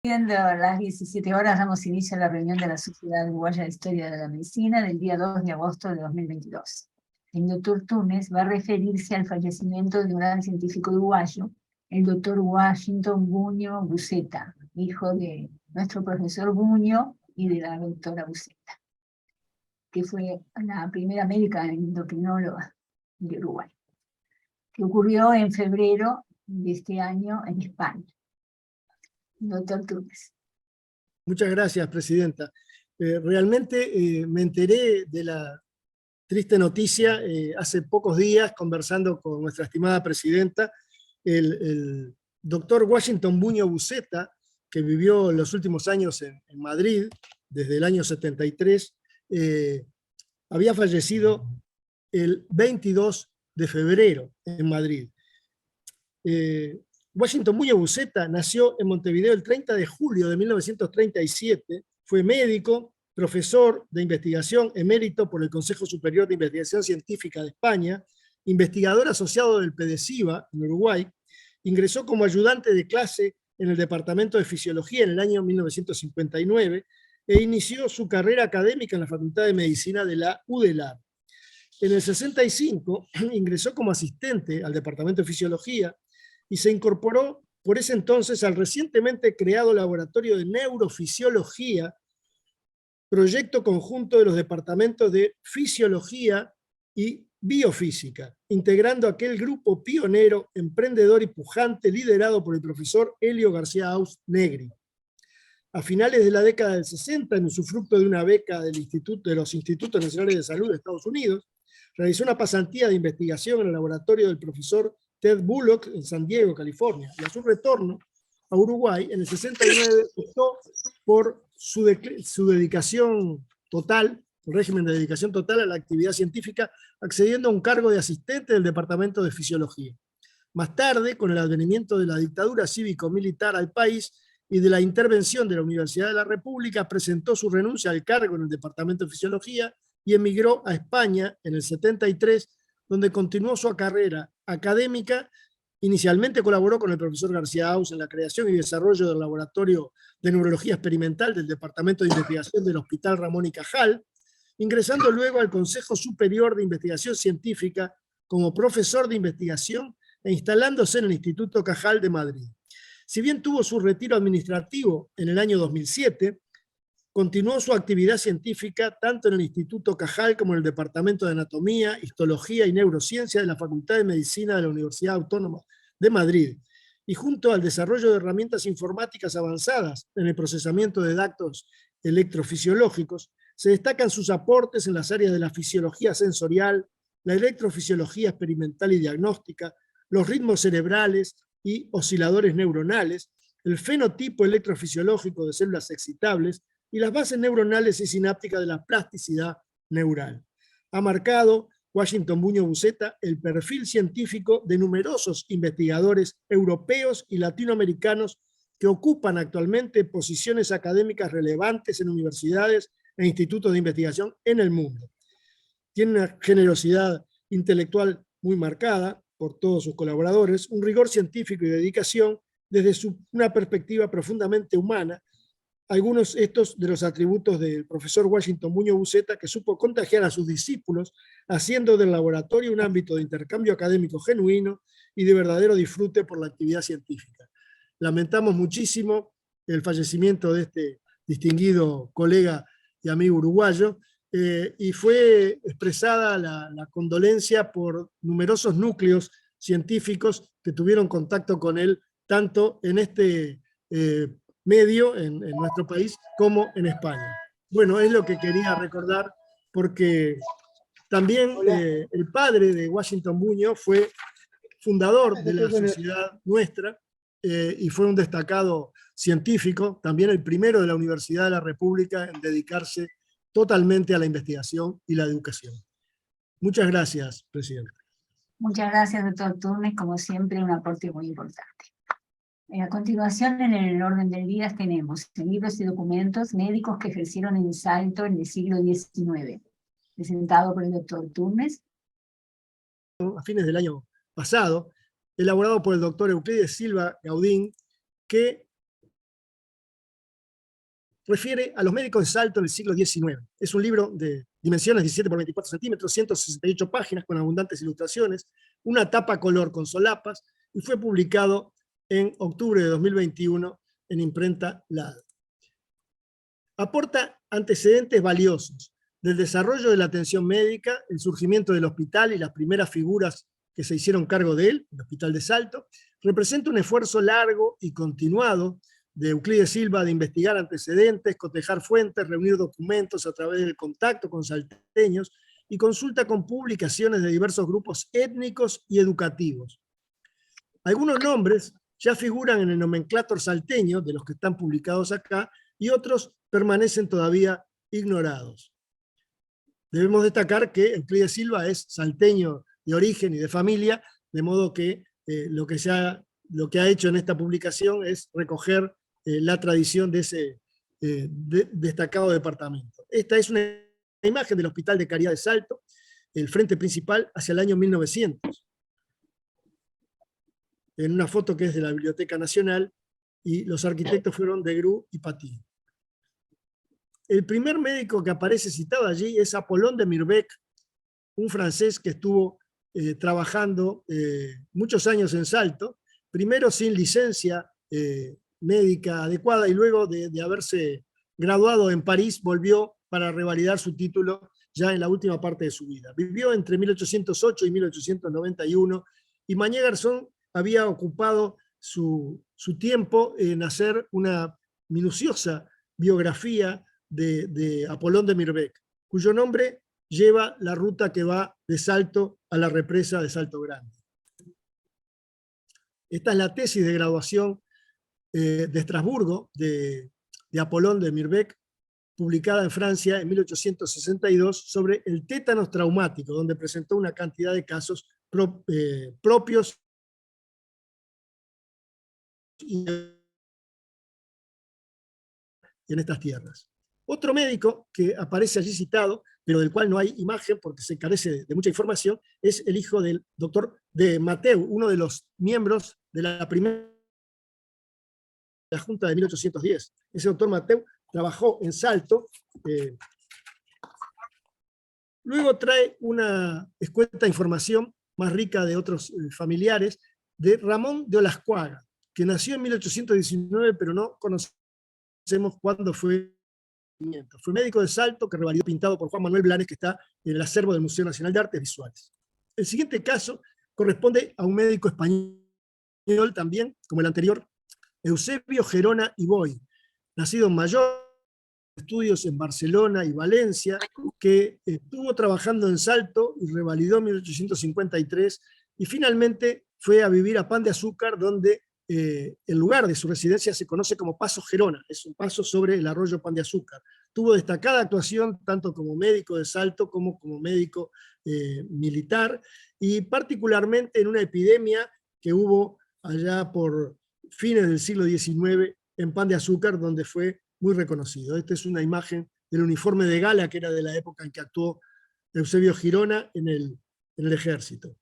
Siendo las 17 horas, damos inicio a la reunión de la Sociedad Uruguaya de Historia de la Medicina del día 2 de agosto de 2022. El doctor Túnez va a referirse al fallecimiento de un gran científico uruguayo, el doctor Washington Buño Buceta, hijo de nuestro profesor Buño y de la doctora Buceta, que fue la primera médica endocrinóloga de Uruguay, que ocurrió en febrero de este año en España. Doctor Túnez. Muchas gracias, presidenta. Realmente me enteré de la triste noticia hace pocos días, conversando con nuestra estimada presidenta. El doctor Washington Buño Buceta, que vivió los últimos años en Madrid, desde el año 73, había fallecido el 22 de febrero en Madrid. Washington Buño Buceta nació en Montevideo el 30 de julio de 1937, fue médico, profesor de investigación emérito por el Consejo Superior de Investigación Científica de España, investigador asociado del PDCIVA en Uruguay, ingresó como ayudante de clase en el Departamento de Fisiología en el año 1959 e inició su carrera académica en la Facultad de Medicina de la UDELAR. En el 65 ingresó como asistente al Departamento de Fisiología y se incorporó por ese entonces al recientemente creado Laboratorio de Neurofisiología, proyecto conjunto de los departamentos de Fisiología y Biofísica, integrando aquel grupo pionero, emprendedor y pujante liderado por el profesor Helio García Aus Negri. A finales de la década del 60, en usufructo de una beca de los Institutos Nacionales de Salud de Estados Unidos, realizó una pasantía de investigación en el laboratorio del profesor Ted Bullock en San Diego, California, y a su retorno a Uruguay, en el 69, optó por su dedicación total, el régimen de dedicación total a la actividad científica, accediendo a un cargo de asistente del Departamento de Fisiología. Más tarde, con el advenimiento de la dictadura cívico-militar al país y de la intervención de la Universidad de la República, presentó su renuncia al cargo en el Departamento de Fisiología y emigró a España en el 73, donde continuó su carrera académica. Inicialmente colaboró con el profesor García Aus en la creación y desarrollo del Laboratorio de Neurología Experimental del Departamento de Investigación del Hospital Ramón y Cajal, ingresando luego al Consejo Superior de Investigación Científica como profesor de investigación e instalándose en el Instituto Cajal de Madrid. Si bien tuvo su retiro administrativo en el año 2007, continuó su actividad científica tanto en el Instituto Cajal como en el Departamento de Anatomía, Histología y Neurociencia de la Facultad de Medicina de la Universidad Autónoma de Madrid, y junto al desarrollo de herramientas informáticas avanzadas en el procesamiento de datos electrofisiológicos, se destacan sus aportes en las áreas de la fisiología sensorial, la electrofisiología experimental y diagnóstica, los ritmos cerebrales y osciladores neuronales, el fenotipo electrofisiológico de células excitables, y las bases neuronales y sinápticas de la plasticidad neural. Ha marcado Washington Buño Buceta el perfil científico de numerosos investigadores europeos y latinoamericanos que ocupan actualmente posiciones académicas relevantes en universidades e institutos de investigación en el mundo. Tiene una generosidad intelectual muy marcada por todos sus colaboradores, un rigor científico y dedicación desde una perspectiva profundamente humana. Algunos estos de los atributos del profesor Washington Buño Buceta, que supo contagiar a sus discípulos, haciendo del laboratorio un ámbito de intercambio académico genuino y de verdadero disfrute por la actividad científica. Lamentamos muchísimo el fallecimiento de este distinguido colega y amigo uruguayo, y fue expresada la condolencia por numerosos núcleos científicos que tuvieron contacto con él, tanto en este medio en nuestro país como en España. Bueno, es lo que quería recordar, porque también el padre de Washington Buño fue fundador de la sociedad nuestra y fue un destacado científico, también el primero de la Universidad de la República en dedicarse totalmente a la investigación y la educación. Muchas gracias, presidente. Muchas gracias, doctor Túnez, como siempre, un aporte muy importante. A continuación, en el orden del día tenemos libros y documentos médicos que ejercieron en Salto en el siglo XIX, presentado por el doctor Túnez. A fines del año pasado, elaborado por el doctor Euclides Silva Gaudín, que refiere a los médicos de Salto del siglo XIX. Es un libro de dimensiones 17 por 24 centímetros, 168 páginas con abundantes ilustraciones, una tapa color con solapas, y fue publicado en octubre de 2021 en imprenta LAD. Aporta antecedentes valiosos del desarrollo de la atención médica, el surgimiento del hospital y las primeras figuras que se hicieron cargo de él, el Hospital de Salto. Representa un esfuerzo largo y continuado de Euclides Silva de investigar antecedentes, cotejar fuentes, reunir documentos a través del contacto con salteños y consulta con publicaciones de diversos grupos étnicos y educativos. Algunos nombres ya figuran en el nomenclátor salteño, de los que están publicados acá, y otros permanecen todavía ignorados. Debemos destacar que Euclides Silva es salteño de origen y de familia, de modo que lo que ha hecho en esta publicación es recoger la tradición de ese destacado departamento. Esta es una imagen del Hospital de Caridad de Salto, el frente principal hacia el año 1900. En una foto que es de la Biblioteca Nacional, y los arquitectos fueron Degrue y Paty. El primer médico que aparece citado allí es Apollon de Mirbeck, un francés que estuvo trabajando muchos años en Salto, primero sin licencia médica adecuada, y luego de haberse graduado en París, volvió para revalidar su título ya en la última parte de su vida. Vivió entre 1808 y 1891, y Mañé Garzón había ocupado su tiempo en hacer una minuciosa biografía de Apollon de Mirbeck, cuyo nombre lleva la ruta que va de Salto a la represa de Salto Grande. Esta es la tesis de graduación de Estrasburgo de Apollon de Mirbeck, publicada en Francia en 1862, sobre el tétanos traumático, donde presentó una cantidad de casos propios en estas tierras. Otro médico que aparece allí citado, pero del cual no hay imagen porque se carece de mucha información, es el hijo del doctor de Mateu, uno de los miembros de la primera Junta de 1810. Ese doctor Mateu trabajó en Salto. Luego trae una escueta información más rica de otros familiares, de Ramón de Olascuaga, que nació en 1819, pero no conocemos cuándo fue. Fue médico de Salto, que revalidó, pintado por Juan Manuel Blanes, que está en el acervo del Museo Nacional de Artes Visuales. El siguiente caso corresponde a un médico español también, como el anterior, Eusebio Gerona y Boy, nacido en Mayor, estudios en Barcelona y Valencia, que estuvo trabajando en Salto y revalidó en 1853, y finalmente fue a vivir a Pan de Azúcar, donde el lugar de su residencia se conoce como Paso Gerona, es un paso sobre el arroyo Pan de Azúcar. Tuvo destacada actuación tanto como médico de Salto como médico militar, y particularmente en una epidemia que hubo allá por fines del siglo XIX en Pan de Azúcar, donde fue muy reconocido. Esta es una imagen del uniforme de gala que era de la época en que actuó Eusebio Girona en el ejército.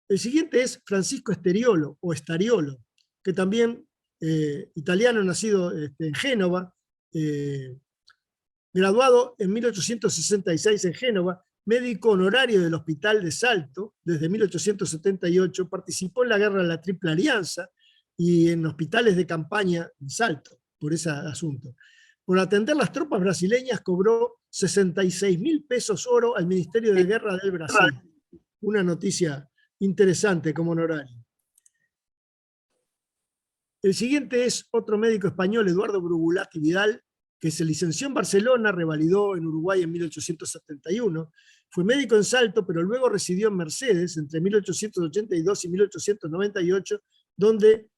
El siguiente es Francisco Esteriolo, o Stariolo, que también, italiano, nacido en Génova, graduado en 1866 en Génova, médico honorario del Hospital de Salto desde 1878, participó en la Guerra de la Triple Alianza y en hospitales de campaña en Salto, por ese asunto. Por atender las tropas brasileñas cobró 66.000 pesos oro al Ministerio de Guerra del Brasil. Una noticia interesante como honorario. El siguiente es otro médico español, Eduardo Brugulati Vidal, que se licenció en Barcelona, revalidó en Uruguay en 1871, fue médico en Salto, pero luego residió en Mercedes entre 1882 y 1898, donde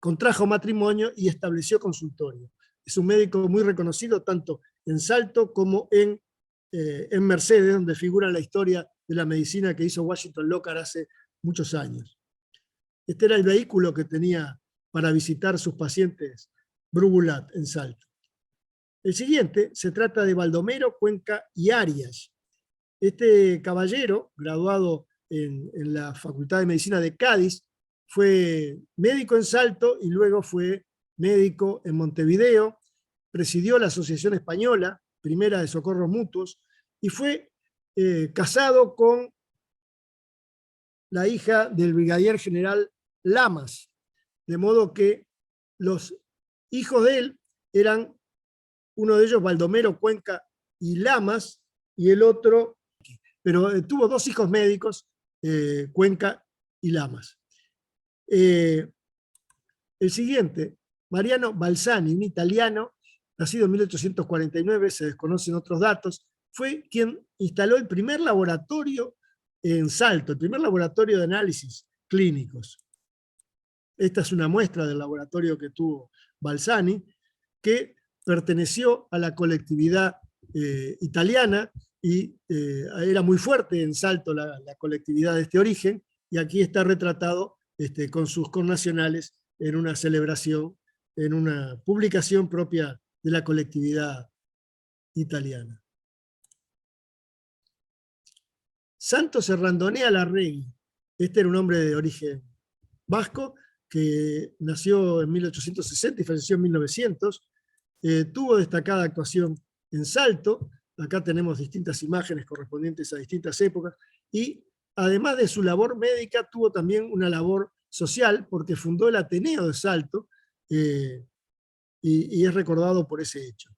contrajo matrimonio y estableció consultorio. Es un médico muy reconocido tanto en Salto como en Mercedes, donde figura la historia de la medicina que hizo Washington Locker hace muchos años. Este era el vehículo que tenía para visitar sus pacientes Brugulat en Salto. El siguiente se trata de Baldomero Cuenca y Arias. Este caballero, graduado en la Facultad de Medicina de Cádiz, fue médico en Salto y luego fue médico en Montevideo, presidió la Asociación Española, primera de socorros mutuos, y fue casado con la hija del brigadier general Lamas, de modo que los hijos de él eran, uno de ellos Baldomero Cuenca y Lamas, y el otro, pero tuvo dos hijos médicos, Cuenca y Lamas. El siguiente, Mariano Balzani, un italiano, nacido en 1849, se desconocen otros datos, fue quien instaló el primer laboratorio en Salto, el primer laboratorio de análisis clínicos. Esta es una muestra del laboratorio que tuvo Balzani, que perteneció a la colectividad italiana y era muy fuerte en Salto la colectividad de este origen, y aquí está retratado con sus connacionales en una celebración, en una publicación propia de la colectividad italiana. Santos Errandonea Larregui, este era un hombre de origen vasco, que nació en 1860 y falleció en 1900, tuvo destacada actuación en Salto, acá tenemos distintas imágenes correspondientes a distintas épocas, y además de su labor médica, tuvo también una labor social, porque fundó el Ateneo de Salto, y es recordado por ese hecho.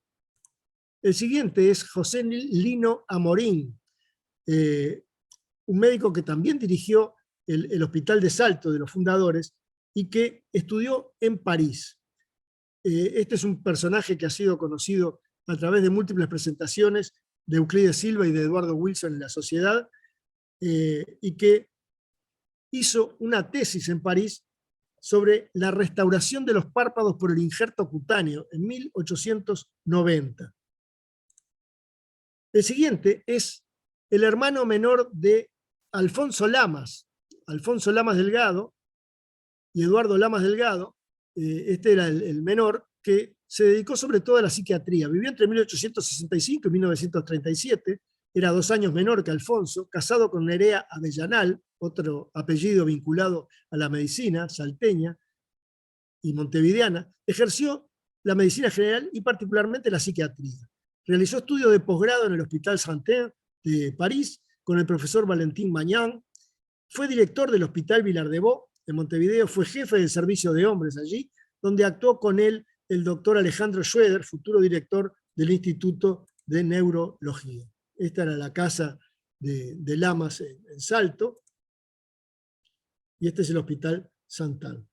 El siguiente es José Lino Amorín, un médico que también dirigió el Hospital de Salto, de los fundadores, y que estudió en París. Este es un personaje que ha sido conocido a través de múltiples presentaciones de Euclides Silva y de Eduardo Wilson en La Sociedad, y que hizo una tesis en París sobre la restauración de los párpados por el injerto cutáneo en 1890. El siguiente es el hermano menor de Alfonso Lamas Delgado y Eduardo Lamas Delgado. Este era el menor, que se dedicó sobre todo a la psiquiatría. Vivió entre 1865 y 1937, era 2 años menor que Alfonso, casado con Nerea Avellanal, otro apellido vinculado a la medicina salteña y montevideana. Ejerció la medicina general y particularmente la psiquiatría. Realizó estudios de posgrado en el Hospital Santé de París con el profesor Valentín Mañán. Fue director del Hospital Vilar-de-Bo en Montevideo, fue jefe del servicio de hombres allí, donde actuó con él el doctor Alejandro Schroeder, futuro director del Instituto de Neurología. Esta era la casa de Lamas en Salto, y este es el Hospital Santana.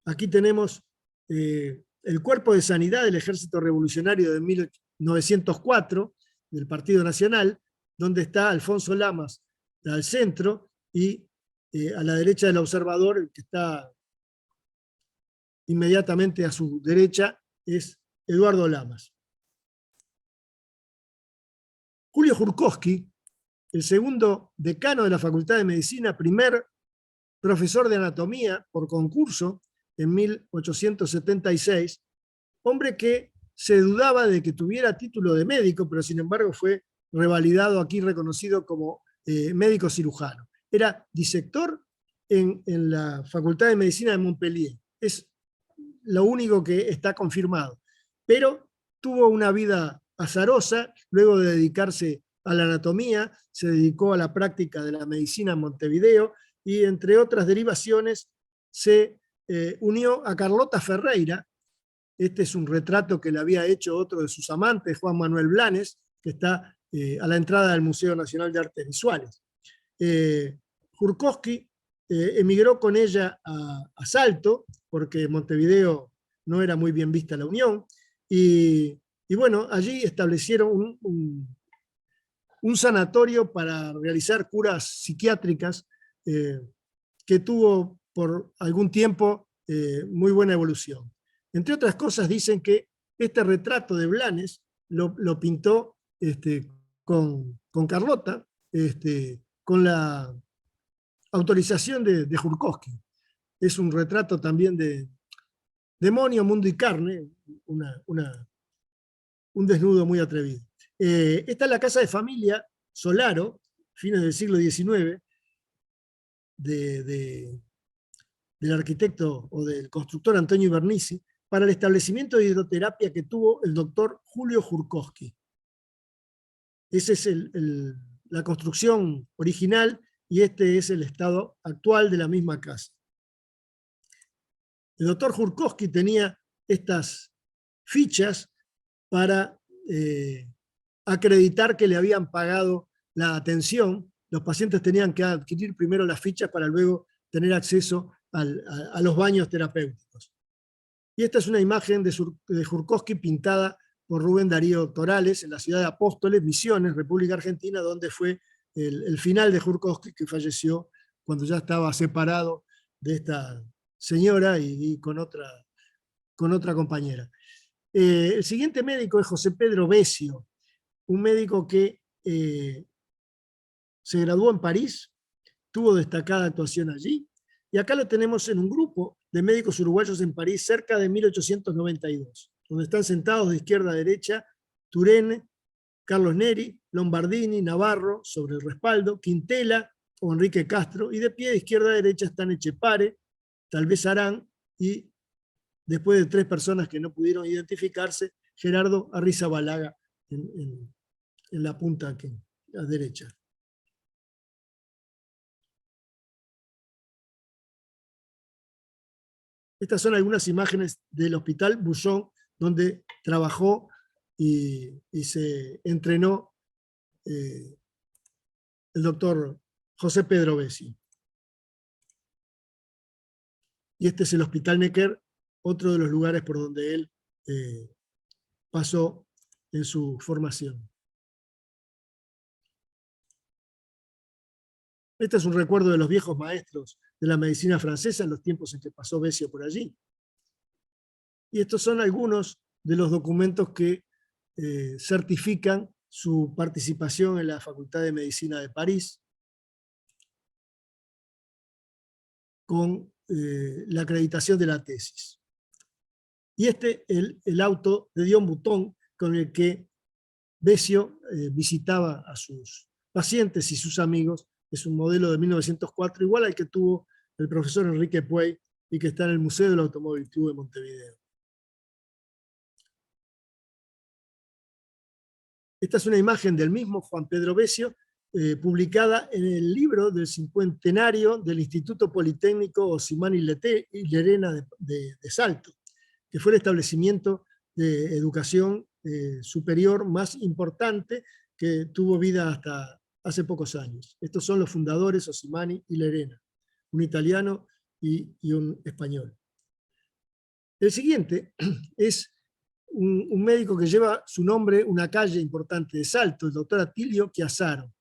Aquí tenemos el Cuerpo de Sanidad del Ejército Revolucionario de 1904, del Partido Nacional, donde está Alfonso Lamas al centro, y a la derecha del observador, el que está inmediatamente a su derecha, es Eduardo Lamas. Julio Jurkowski, el segundo decano de la Facultad de Medicina, primer profesor de anatomía por concurso en 1876, hombre que se dudaba de que tuviera título de médico, pero sin embargo fue revalidado aquí, reconocido como médico cirujano. Era disector en la Facultad de Medicina de Montpellier. Es lo único que está confirmado. Pero tuvo una vida azarosa, luego de dedicarse a la anatomía, se dedicó a la práctica de la medicina en Montevideo, y entre otras derivaciones se unió a Carlota Ferreira. Este es un retrato que le había hecho otro de sus amantes, Juan Manuel Blanes, que está a la entrada del Museo Nacional de Artes Visuales. Jurkowski emigró con ella a Salto, porque en Montevideo no era muy bien vista la unión, y bueno, allí establecieron un sanatorio para realizar curas psiquiátricas, que tuvo por algún tiempo muy buena evolución. Entre otras cosas, dicen que este retrato de Blanes lo pintó con Carlota, con la autorización de Jurkowski. Es un retrato también de demonio, mundo y carne, un desnudo muy atrevido. Esta es la casa de familia Solaro, fines del siglo XIX, de del arquitecto o del constructor Antonio Vernizzi para el establecimiento de hidroterapia que tuvo el doctor Julio Jurkowski. Esa es la construcción original y este es el estado actual de la misma casa. El doctor Jurkowski tenía estas fichas para acreditar que le habían pagado la atención. Los pacientes tenían que adquirir primero las fichas para luego tener acceso a los baños terapéuticos. Y esta es una imagen de Jurkowski pintada por Rubén Darío Torales en la ciudad de Apóstoles, Misiones, República Argentina, donde fue el final de Jurkowski, que falleció cuando ya estaba separado de esta señora y con otra compañera. El siguiente médico es José Pedro Besio, un médico que se graduó en París, tuvo destacada actuación allí, y acá lo tenemos en un grupo de médicos uruguayos en París cerca de 1892, donde están sentados de izquierda a derecha Turenne, Carlos Neri, Lombardini, Navarro sobre el respaldo, Quintela o Enrique Castro, y de pie de izquierda a derecha están Echepare, tal vez Arán, y después de 3 personas que no pudieron identificarse, Gerardo Arrizabalaga en la punta aquí, a la derecha. Estas son algunas imágenes del Hospital Bullón, donde trabajó y se entrenó el doctor José Pedro Besio. Y este es el Hospital Necker, otro de los lugares por donde él pasó en su formación. Este es un recuerdo de los viejos maestros de la medicina francesa en los tiempos en que pasó Besio por allí. Y estos son algunos de los documentos que certifican su participación en la Facultad de Medicina de París, con la acreditación de la tesis. Y este el auto de Dion Bouton con el que Besio visitaba a sus pacientes y sus amigos. Es un modelo de 1904, igual al que tuvo el profesor Enrique Puey y que está en el Museo del Automóvil Club de Montevideo. Esta es una imagen del mismo Juan Pedro Besio, publicada en el libro del cincuentenario del Instituto Politécnico Osimán y Lerena de Salto, que fue el establecimiento de educación superior más importante que tuvo vida hasta hace pocos años. Estos son los fundadores, Osimani y Lerena, un italiano y un español. El siguiente es un médico que lleva su nombre, una calle importante de Salto, el doctor Atilio Chiassaro,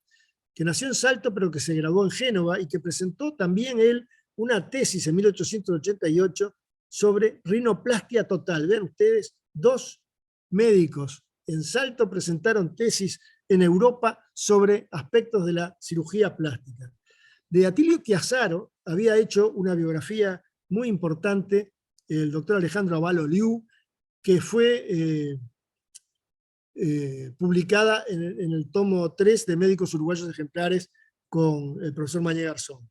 que nació en Salto pero que se graduó en Génova y que presentó también él una tesis en 1888 sobre rinoplastia total. Ven ustedes, 2 médicos en Salto presentaron tesis en Europa sobre aspectos de la cirugía plástica. De Atilio Chiassaro había hecho una biografía muy importante el doctor Alejandro Avalo Liu, que fue publicada en el tomo 3 de Médicos Uruguayos Ejemplares con el profesor Mañé Garzón,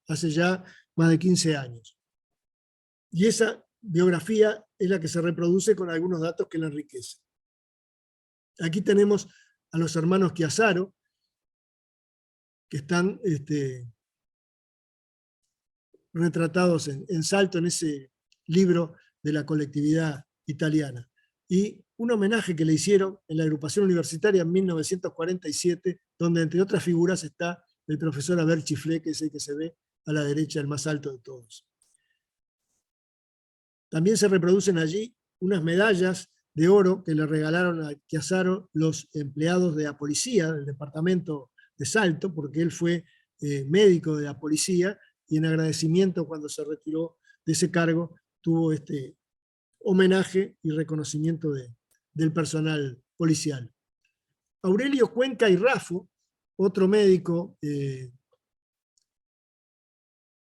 hace ya más de 15 años. Y esa biografía es la que se reproduce con algunos datos que la enriquecen. Aquí tenemos a los hermanos Chiassaro, que están retratados en Salto, en ese libro de la colectividad italiana. Y un homenaje que le hicieron en la agrupación universitaria en 1947, donde entre otras figuras está el profesor Aber Chiflé, que es el que se ve a la derecha, el más alto de todos. También se reproducen allí unas medallas de oro que le regalaron a Chiassaro los empleados de la policía del departamento de Salto, porque él fue médico de la policía, y en agradecimiento cuando se retiró de ese cargo tuvo este homenaje y reconocimiento del personal policial. Aurelio Cuenca y Raffo, otro médico,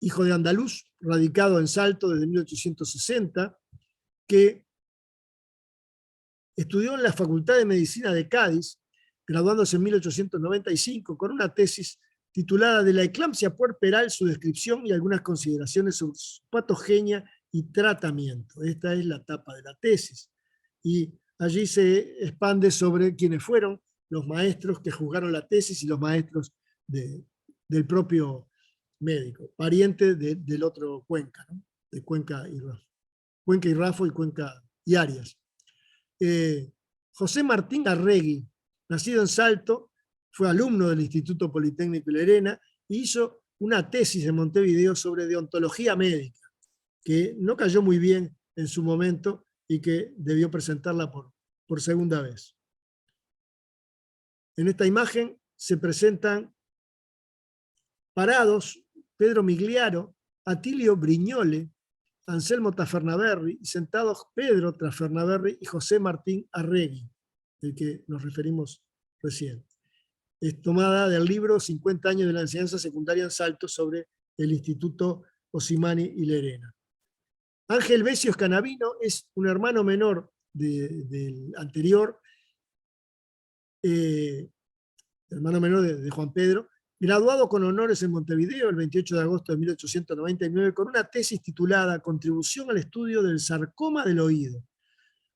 hijo de andaluz, radicado en Salto desde 1860, que estudió en la Facultad de Medicina de Cádiz, graduándose en 1895 con una tesis titulada De la eclampsia puerperal, su descripción y algunas consideraciones sobre su patogenia y tratamiento. Esta es la tapa de la tesis. Y allí se expande sobre quiénes fueron los maestros que juzgaron la tesis y los maestros del propio médico, pariente del otro Cuenca, ¿no? De Cuenca y Raffo. Cuenca y Raffo y Cuenca y Arias. José Martín Arregui, nacido en Salto, fue alumno del Instituto Politécnico Lerena e hizo una tesis en Montevideo sobre deontología médica, que no cayó muy bien en su momento y que debió presentarla por segunda vez. En esta imagen se presentan parados Pedro Migliaro, Atilio Brignole, Anselmo Tafernaberri, y sentados Pedro Tafernaberri y José Martín Arregui, del que nos referimos recién. Es tomada del libro 50 años de la enseñanza secundaria en Salto sobre el Instituto Osimani y Lerena. Ángel Besio Scanavino es un hermano menor del anterior, hermano menor de Juan Pedro, graduado con honores en Montevideo el 28 de agosto de 1899 con una tesis titulada Contribución al estudio del sarcoma del oído.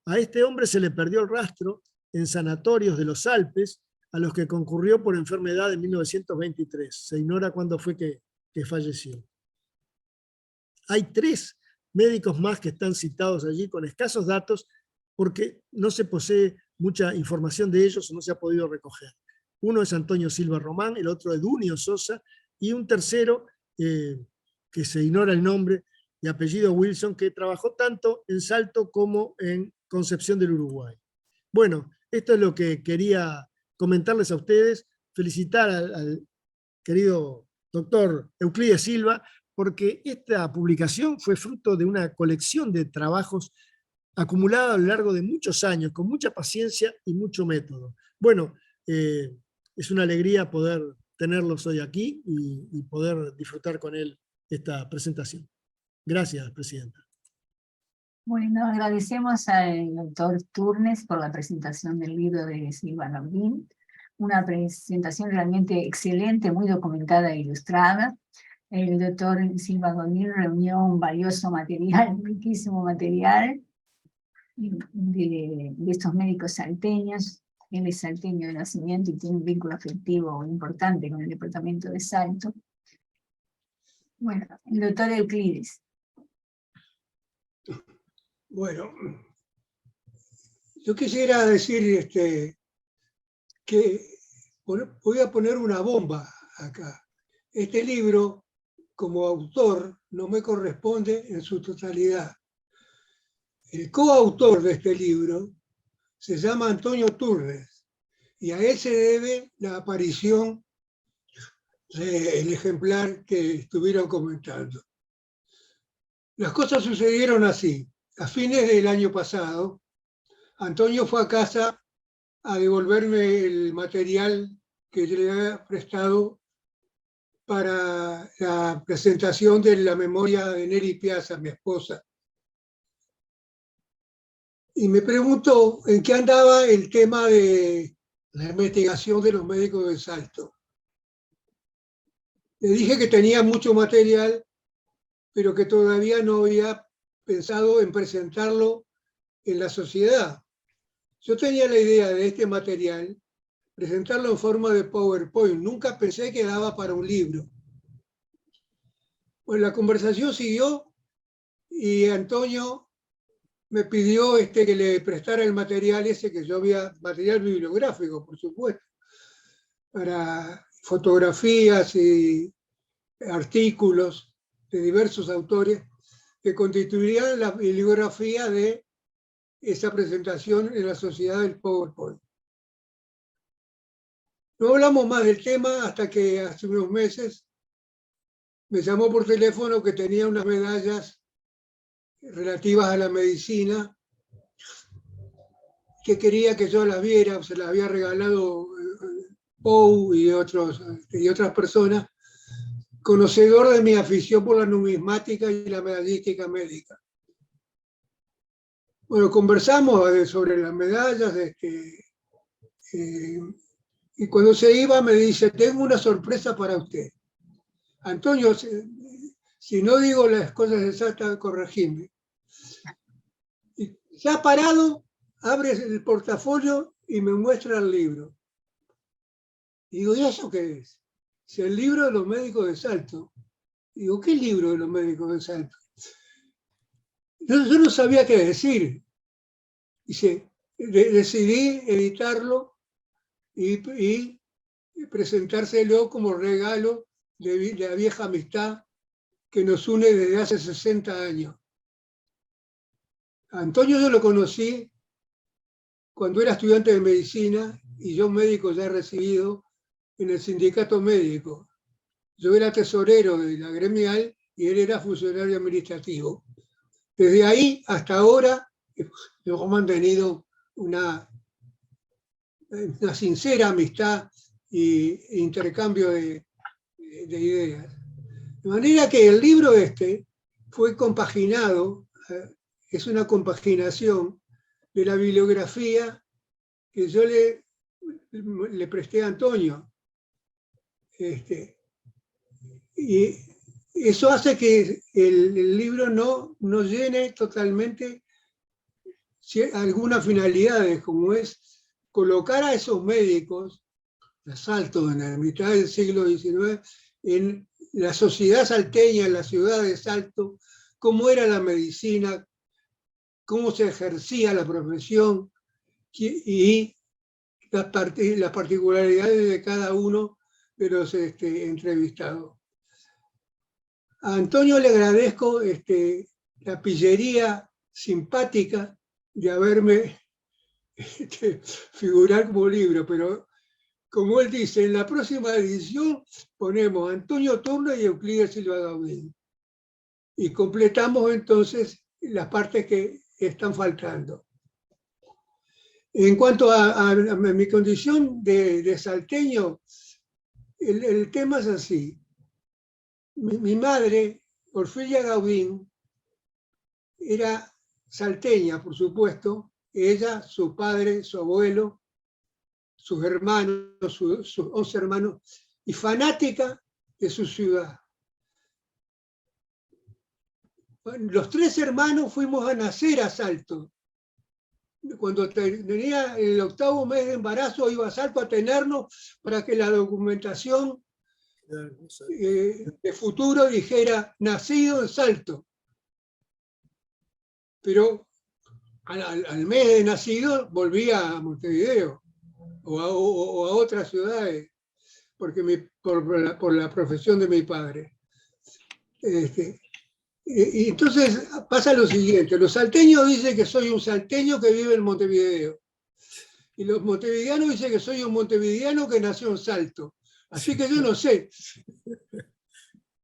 A este hombre se le perdió el rastro en sanatorios de los Alpes, a los que concurrió por enfermedad en 1923. Se ignora cuándo fue que falleció. Hay 3 médicos más que están citados allí con escasos datos porque no se posee mucha información de ellos o no se ha podido recoger. Uno es Antonio Silva Román, el otro Edunio Sosa, y un tercero, que se ignora el nombre, de apellido Wilson, que trabajó tanto en Salto como en Concepción del Uruguay. Bueno, esto es lo que quería comentarles a ustedes, felicitar al querido doctor Euclides Silva, porque esta publicación fue fruto de una colección de trabajos acumulada a lo largo de muchos años, con mucha paciencia y mucho método. Bueno, es una alegría poder tenerlos hoy aquí y poder disfrutar con él esta presentación. Gracias, Presidenta. Bueno, agradecemos al doctor Turnes por la presentación del libro de Silva Nordin, una presentación realmente excelente, muy documentada e ilustrada. El doctor Silva Nordin reunió un valioso material, riquísimo material, de estos médicos salteños. Él es salteño de nacimiento y tiene un vínculo afectivo importante con el departamento de Salto. Bueno, el doctor Euclides. Bueno, yo quisiera decir que voy a poner una bomba acá. Este libro, como autor, no me corresponde en su totalidad. El coautor de este libro se llama Antonio Turnes, y a él se debe la aparición del ejemplar que estuvieron comentando. Las cosas sucedieron así. A fines del año pasado, Antonio fue a casa a devolverme el material que yo le había prestado para la presentación de la memoria de Neri Piazza, mi esposa. Y me preguntó en qué andaba el tema de la investigación de los médicos de Salto. Le dije que tenía mucho material, pero que todavía no había pensado en presentarlo en la sociedad. Yo tenía la idea de este material, presentarlo en forma de PowerPoint. Nunca pensé que daba para un libro. Pues la conversación siguió y Antonio me pidió que le prestara el material ese que yo había, material bibliográfico, por supuesto, para fotografías y artículos de diversos autores que constituirían la bibliografía de esa presentación en la sociedad del PowerPoint. No hablamos más del tema hasta que hace unos meses me llamó por teléfono que tenía unas medallas relativas a la medicina que quería que yo las viera, se las había regalado Pou y otras personas, conocedor de mi afición por la numismática y la medallística médica. Bueno, conversamos sobre las medallas, y cuando se iba me dice, tengo una sorpresa para usted. Antonio, si no digo las cosas exactas, corregime. Y ya parado, abre el portafolio y me muestra el libro. Y digo, ¿y eso qué es? Es el libro de los médicos de Salto. Y digo, ¿qué libro de los médicos de Salto? Yo no sabía qué decir. Dice, decidí editarlo y presentárselo como regalo de la vieja amistad que nos une desde hace 60 años. A Antonio yo lo conocí cuando era estudiante de medicina y yo médico ya recibido en el sindicato médico. Yo era tesorero de la gremial y él era funcionario administrativo. Desde ahí hasta ahora hemos mantenido una sincera amistad e intercambio de ideas. De manera que el libro este fue compaginado, es una compaginación de la bibliografía que yo le presté a Antonio. Y eso hace que el libro no llene totalmente algunas finalidades, como es colocar a esos médicos de Salto en la mitad del siglo XIX en la sociedad salteña, en la ciudad de Salto, cómo era la medicina, cómo se ejercía la profesión y las particularidades de cada uno de los entrevistados. A Antonio le agradezco la pillería simpática de haberme figurar como libro, pero como él dice, en la próxima edición ponemos Antonio Turner y Euclides Silva Gaudí. Y completamos entonces las partes que están faltando. En cuanto a mi condición de salteño, el tema es así. Mi madre, Orfilia Gaudín, era salteña, por supuesto. Ella, su padre, su abuelo, sus hermanos, sus 11 hermanos, y fanática de su ciudad. Bueno, los 3 hermanos fuimos a nacer a Salto. Cuando tenía el 8º mes de embarazo, iba a Salto a tenernos para que la documentación de futuro dijera nacido en Salto. Pero al mes de nacido volvía a Montevideo o a otras ciudades, porque por la profesión de mi padre. Y entonces pasa lo siguiente, los salteños dicen que soy un salteño que vive en Montevideo, y los montevideanos dicen que soy un montevideano que nació en Salto. Así que yo no sé.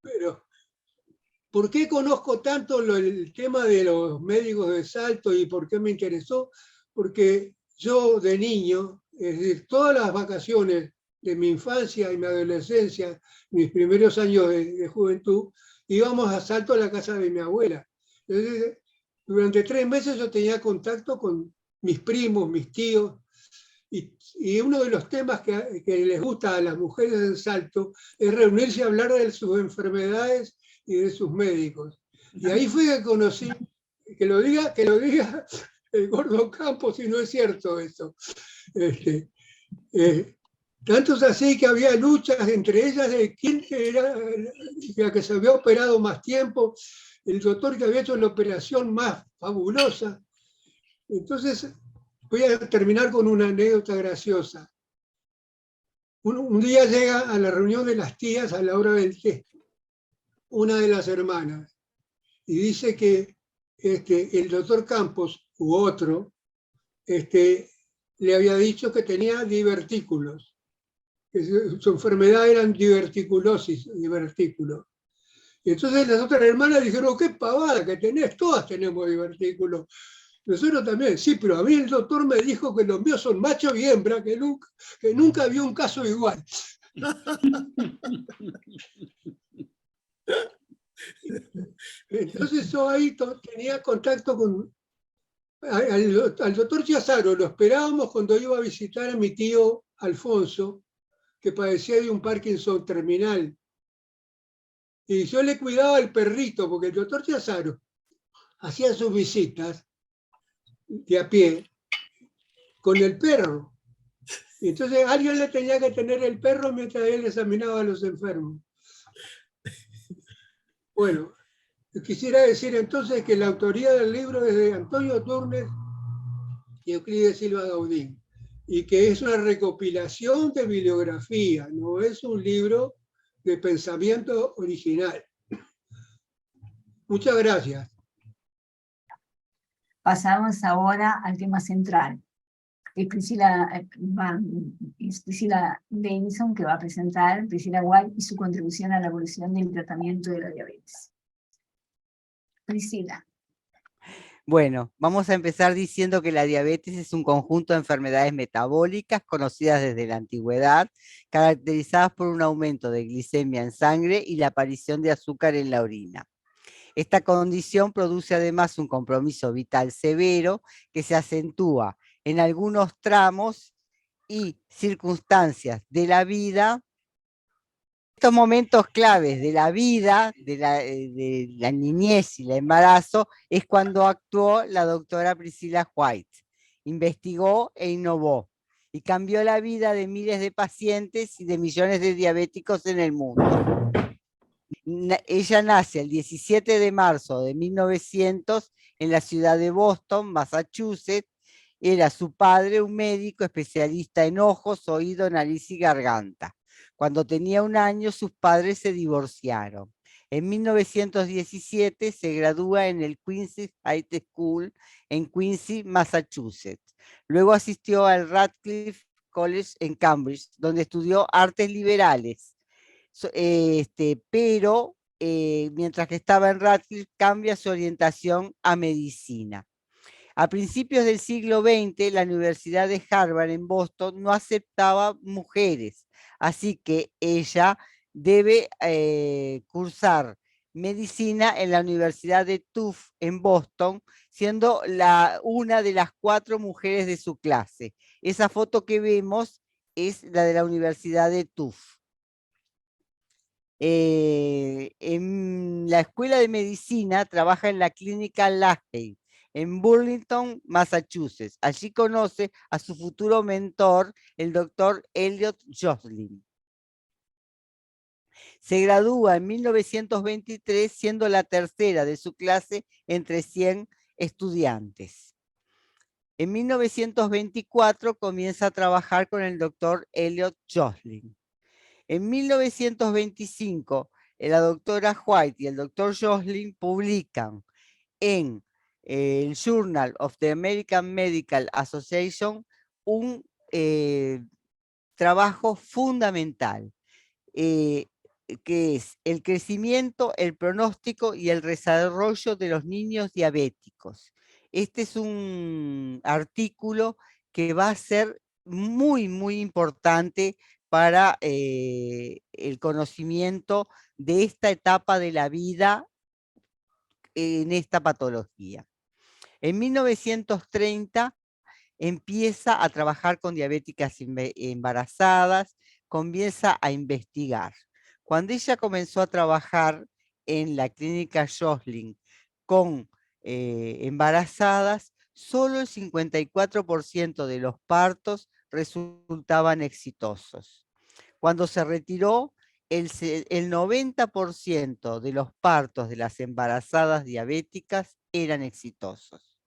Pero, ¿por qué conozco tanto el tema de los médicos de Salto y por qué me interesó? Porque yo de niño, es decir, todas las vacaciones de mi infancia y mi adolescencia, mis primeros años de juventud, íbamos a Salto a la casa de mi abuela. Entonces, durante 3 meses yo tenía contacto con mis primos, mis tíos, y uno de los temas que les gusta a las mujeres en Salto es reunirse y hablar de sus enfermedades y de sus médicos. Y ahí fue que conocí, que lo diga el Gordo Campos, si no es cierto eso. Tanto es así que había luchas entre ellas de quién era la que se había operado más tiempo, el doctor que había hecho la operación más fabulosa. Entonces, voy a terminar con una anécdota graciosa. Un día llega a la reunión de las tías a la hora del té, una de las hermanas, y dice que el doctor Campos, u otro, le había dicho que tenía divertículos. Que su enfermedad era diverticulosis, divertículo. Y entonces las otras hermanas dijeron, qué pavada que tenés, todas tenemos divertículos. Nosotros también, sí, pero a mí el doctor me dijo que los míos son macho y hembra, que nunca vio un caso igual. Entonces yo ahí tenía contacto Al doctor Chiazaro lo esperábamos cuando iba a visitar a mi tío Alfonso, que padecía de un Parkinson terminal. Y yo le cuidaba al perrito, porque el doctor Chiazaro hacía sus visitas de a pie con el perro. Y entonces alguien le tenía que tener el perro mientras él examinaba a los enfermos. Bueno, quisiera decir entonces que la autoría del libro es de Antonio Turnes y Euclides Silva Gaudín, y que es una recopilación de bibliografía, no es un libro de pensamiento original. Muchas gracias. Pasamos ahora al tema central. Es Priscila Denison, que va a presentar Priscilla White y su contribución a la evolución del tratamiento de la diabetes. Priscila. Bueno, vamos a empezar diciendo que la diabetes es un conjunto de enfermedades metabólicas conocidas desde la antigüedad, caracterizadas por un aumento de glicemia en sangre y la aparición de azúcar en la orina. Esta condición produce además un compromiso vital severo que se acentúa en algunos tramos y circunstancias de la vida. Estos momentos claves de la vida, de la niñez y el embarazo, es cuando actuó la doctora Priscilla White. Investigó e innovó y cambió la vida de miles de pacientes y de millones de diabéticos en el mundo. Ella nace el 17 de marzo de 1900 en la ciudad de Boston, Massachusetts. Era su padre un médico especialista en ojos, oído, nariz y garganta. Cuando tenía 1 año, sus padres se divorciaron. En 1917 se gradúa en el Quincy High School en Quincy, Massachusetts. Luego asistió al Radcliffe College en Cambridge, donde estudió artes liberales. Pero mientras que estaba en Radcliffe, cambia su orientación a medicina. A principios del siglo XX, la Universidad de Harvard en Boston no aceptaba mujeres, así que ella debe cursar medicina en la Universidad de Tufts en Boston, siendo una de las 4 mujeres de su clase. Esa foto que vemos es la de la Universidad de Tufts. En la Escuela de Medicina trabaja en la clínica Lahey, en Burlington, Massachusetts. Allí conoce a su futuro mentor, el doctor Elliot Joslin. Se gradúa en 1923, siendo la tercera de su clase entre 100 estudiantes. En 1924 comienza a trabajar con el doctor Elliot Joslin. En 1925, la doctora White y el doctor Joslin publican en el Journal of the American Medical Association un trabajo fundamental, que es el crecimiento, el pronóstico y el desarrollo de los niños diabéticos. Este es un artículo que va a ser muy, muy importante para el conocimiento de esta etapa de la vida en esta patología. En 1930 empieza a trabajar con diabéticas embarazadas, comienza a investigar. Cuando ella comenzó a trabajar en la clínica Joslin con embarazadas, solo el 54% de los partos resultaban exitosos. Cuando se retiró, el 90% de los partos de las embarazadas diabéticas eran exitosos.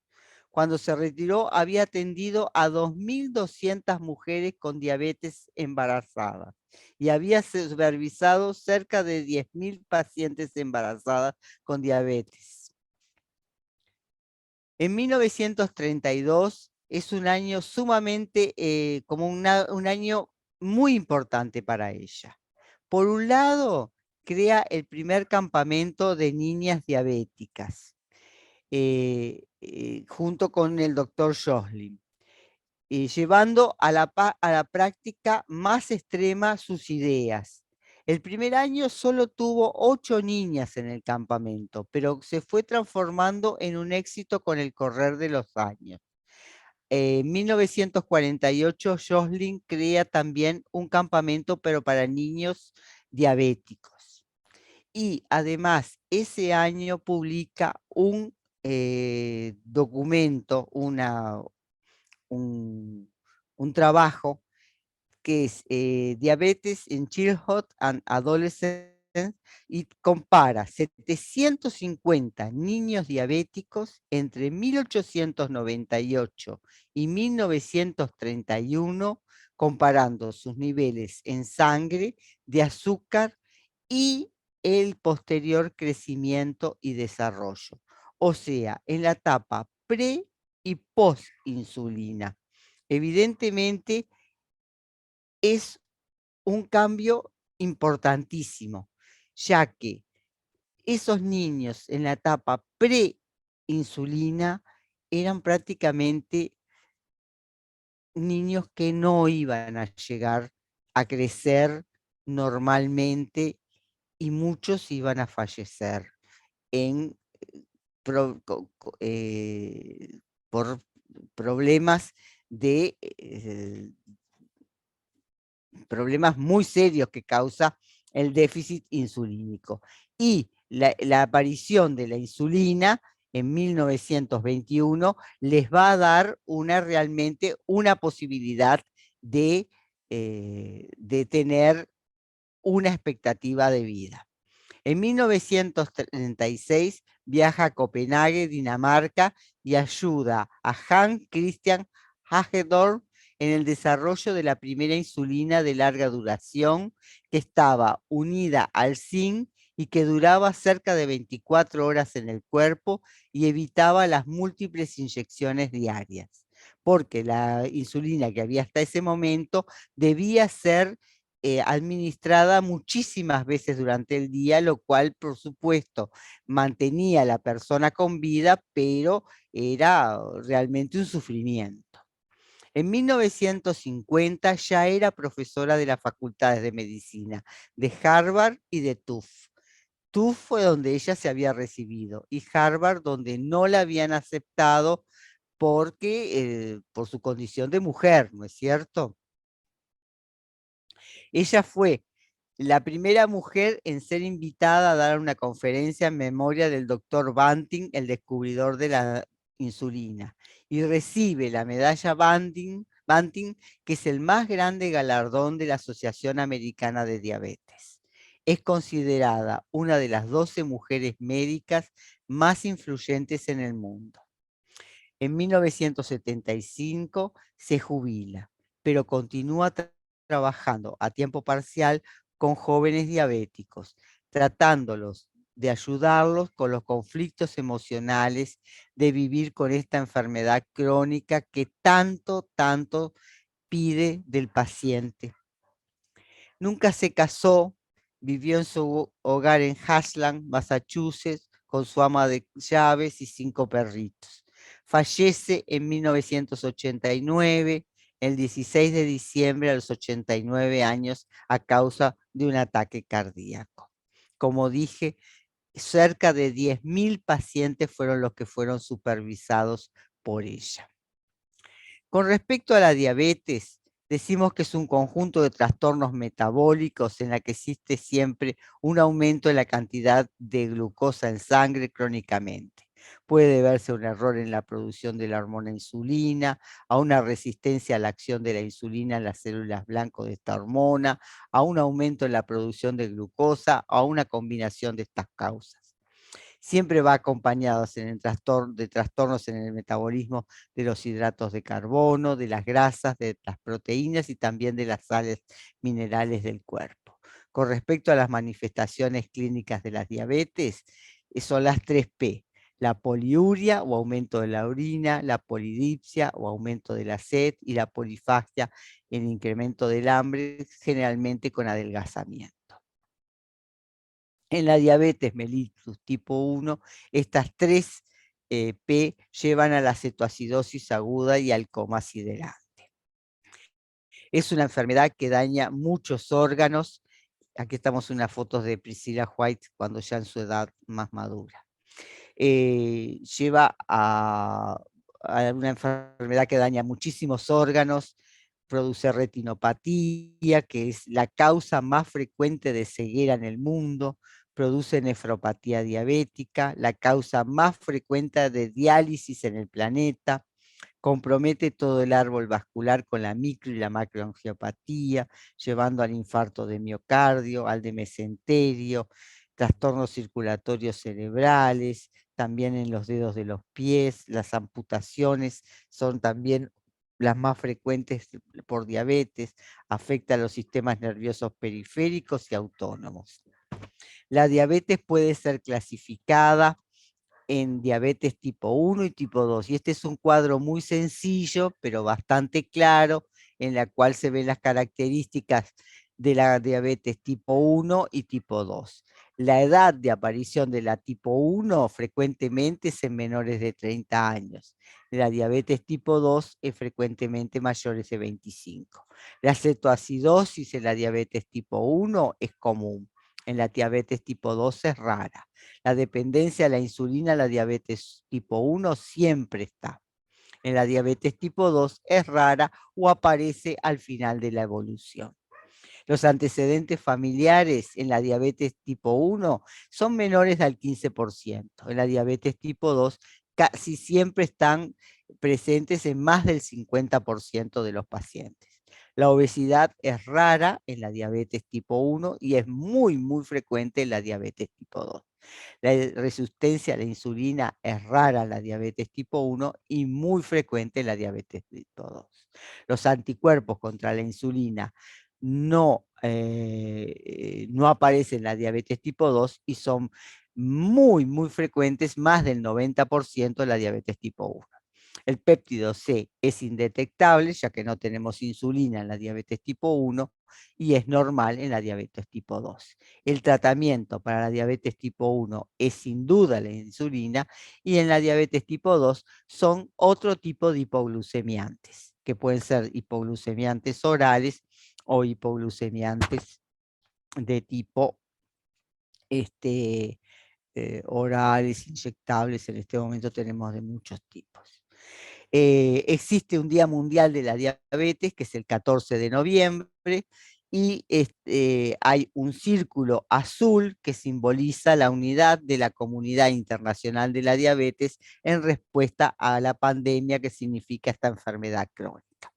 Cuando se retiró, había atendido a 2.200 mujeres con diabetes embarazadas y había supervisado cerca de 10.000 pacientes embarazadas con diabetes. En 1932 es un año sumamente, como un año muy importante para ella. Por un lado, crea el primer campamento de niñas diabéticas, junto con el doctor Joslin, llevando a la práctica más extrema sus ideas. El primer año solo tuvo 8 niñas en el campamento, pero se fue transformando en un éxito con el correr de los años. En 1948, Jocelyn crea también un campamento, pero para niños diabéticos. Y además, ese año publica un documento, un trabajo que es Diabetes in Childhood and Adolescence, y compara 750 niños diabéticos entre 1898 y 1931, comparando sus niveles en sangre de azúcar y el posterior crecimiento y desarrollo. O sea, en la etapa pre y post insulina. Evidentemente es un cambio importantísimo, ya que esos niños en la etapa pre-insulina eran prácticamente niños que no iban a llegar a crecer normalmente y muchos iban a fallecer en, por problemas problemas muy serios que causa el déficit insulínico. Y la aparición de la insulina en 1921 les va a dar realmente una posibilidad de tener una expectativa de vida. En 1936 viaja a Copenhague, Dinamarca, y ayuda a Hans Christian Hagedorn en el desarrollo de la primera insulina de larga duración, que estaba unida al zinc y que duraba cerca de 24 horas en el cuerpo y evitaba las múltiples inyecciones diarias, porque la insulina que había hasta ese momento debía ser administrada muchísimas veces durante el día, lo cual, por supuesto, mantenía a la persona con vida, pero era realmente un sufrimiento. En 1950 ya era profesora de las facultades de medicina de Harvard y de Tufts. Tufts fue donde ella se había recibido y Harvard donde no la habían aceptado porque, por su condición de mujer, ¿no es cierto? Ella fue la primera mujer en ser invitada a dar una conferencia en memoria del doctor Banting, el descubridor de la insulina, y recibe la medalla Banting, que es el más grande galardón de la Asociación Americana de Diabetes. Es considerada una de las 12 mujeres médicas más influyentes en el mundo. En 1975 se jubila, pero continúa trabajando a tiempo parcial con jóvenes diabéticos, tratándolos de ayudarlos con los conflictos emocionales de vivir con esta enfermedad crónica que tanto pide del paciente. Nunca se casó, vivió en su hogar en Ashland, Massachusetts, con su ama de llaves y 5 perritos. Fallece en 1989, el 16 de diciembre, a los 89 años, a causa de un ataque cardíaco. Como dije, cerca de 10.000 pacientes fueron los que fueron supervisados por ella. Con respecto a la diabetes, decimos que es un conjunto de trastornos metabólicos en la que existe siempre un aumento en la cantidad de glucosa en sangre crónicamente. Puede deberse a un error en la producción de la hormona insulina, a una resistencia a la acción de la insulina en las células blanco de esta hormona, a un aumento en la producción de glucosa, a una combinación de estas causas. Siempre va acompañado de trastornos en el metabolismo de los hidratos de carbono, de las grasas, de las proteínas y también de las sales minerales del cuerpo. Con respecto a las manifestaciones clínicas de la diabetes, son las 3P: la poliuria o aumento de la orina, la polidipsia o aumento de la sed, y la polifagia, el incremento del hambre, generalmente con adelgazamiento. En la diabetes mellitus tipo 1, estas 3P llevan a la cetoacidosis aguda y al coma siderante. Es una enfermedad que daña muchos órganos, Aquí estamos unas fotos de Priscilla White cuando ya en su edad más madura. Lleva a una enfermedad que daña muchísimos órganos, produce retinopatía, que es la causa más frecuente de ceguera en el mundo, produce nefropatía diabética, la causa más frecuente de diálisis en el planeta, compromete todo el árbol vascular con la micro y la macroangiopatía, llevando al infarto de miocardio, al de mesenterio, trastornos circulatorios cerebrales, también en los dedos de los pies, las amputaciones son también las más frecuentes por diabetes, afecta a los sistemas nerviosos periféricos y autónomos. La diabetes puede ser clasificada en diabetes tipo 1 y tipo 2. Y este es un cuadro muy sencillo, pero bastante claro, en la cual se ven las características de la diabetes tipo 1 y tipo 2. La edad de aparición de la tipo 1 frecuentemente es en menores de 30 años. La diabetes tipo 2 es frecuentemente mayores de 25. La cetoacidosis en la diabetes tipo 1 es común. En la diabetes tipo 2 es rara. La dependencia a la insulina, la diabetes tipo 1 siempre está. En la diabetes tipo 2 es rara o aparece al final de la evolución. Los antecedentes familiares en la diabetes tipo 1 son menores al 15%. En la diabetes tipo 2 casi siempre están presentes en más del 50% de los pacientes. La obesidad es rara en la diabetes tipo 1 y es muy, muy frecuente en la diabetes tipo 2. La resistencia a la insulina es rara en la diabetes tipo 1 y muy frecuente en la diabetes tipo 2. Los anticuerpos contra la insulina no aparecen en la diabetes tipo 2 y son muy, muy frecuentes, más del 90% en la diabetes tipo 1. El péptido C es indetectable, ya que no tenemos insulina en la diabetes tipo 1 y es normal en la diabetes tipo 2. El tratamiento para la diabetes tipo 1 es sin duda la insulina y en la diabetes tipo 2 son otro tipo de hipoglucemiantes, que pueden ser hipoglucemiantes orales o hipoglucemiantes de tipo orales, inyectables. En este momento tenemos de muchos tipos. Existe un Día Mundial de la Diabetes, que es el 14 de noviembre, y hay un círculo azul que simboliza la unidad de la comunidad internacional de la diabetes en respuesta a la pandemia que significa esta enfermedad crónica.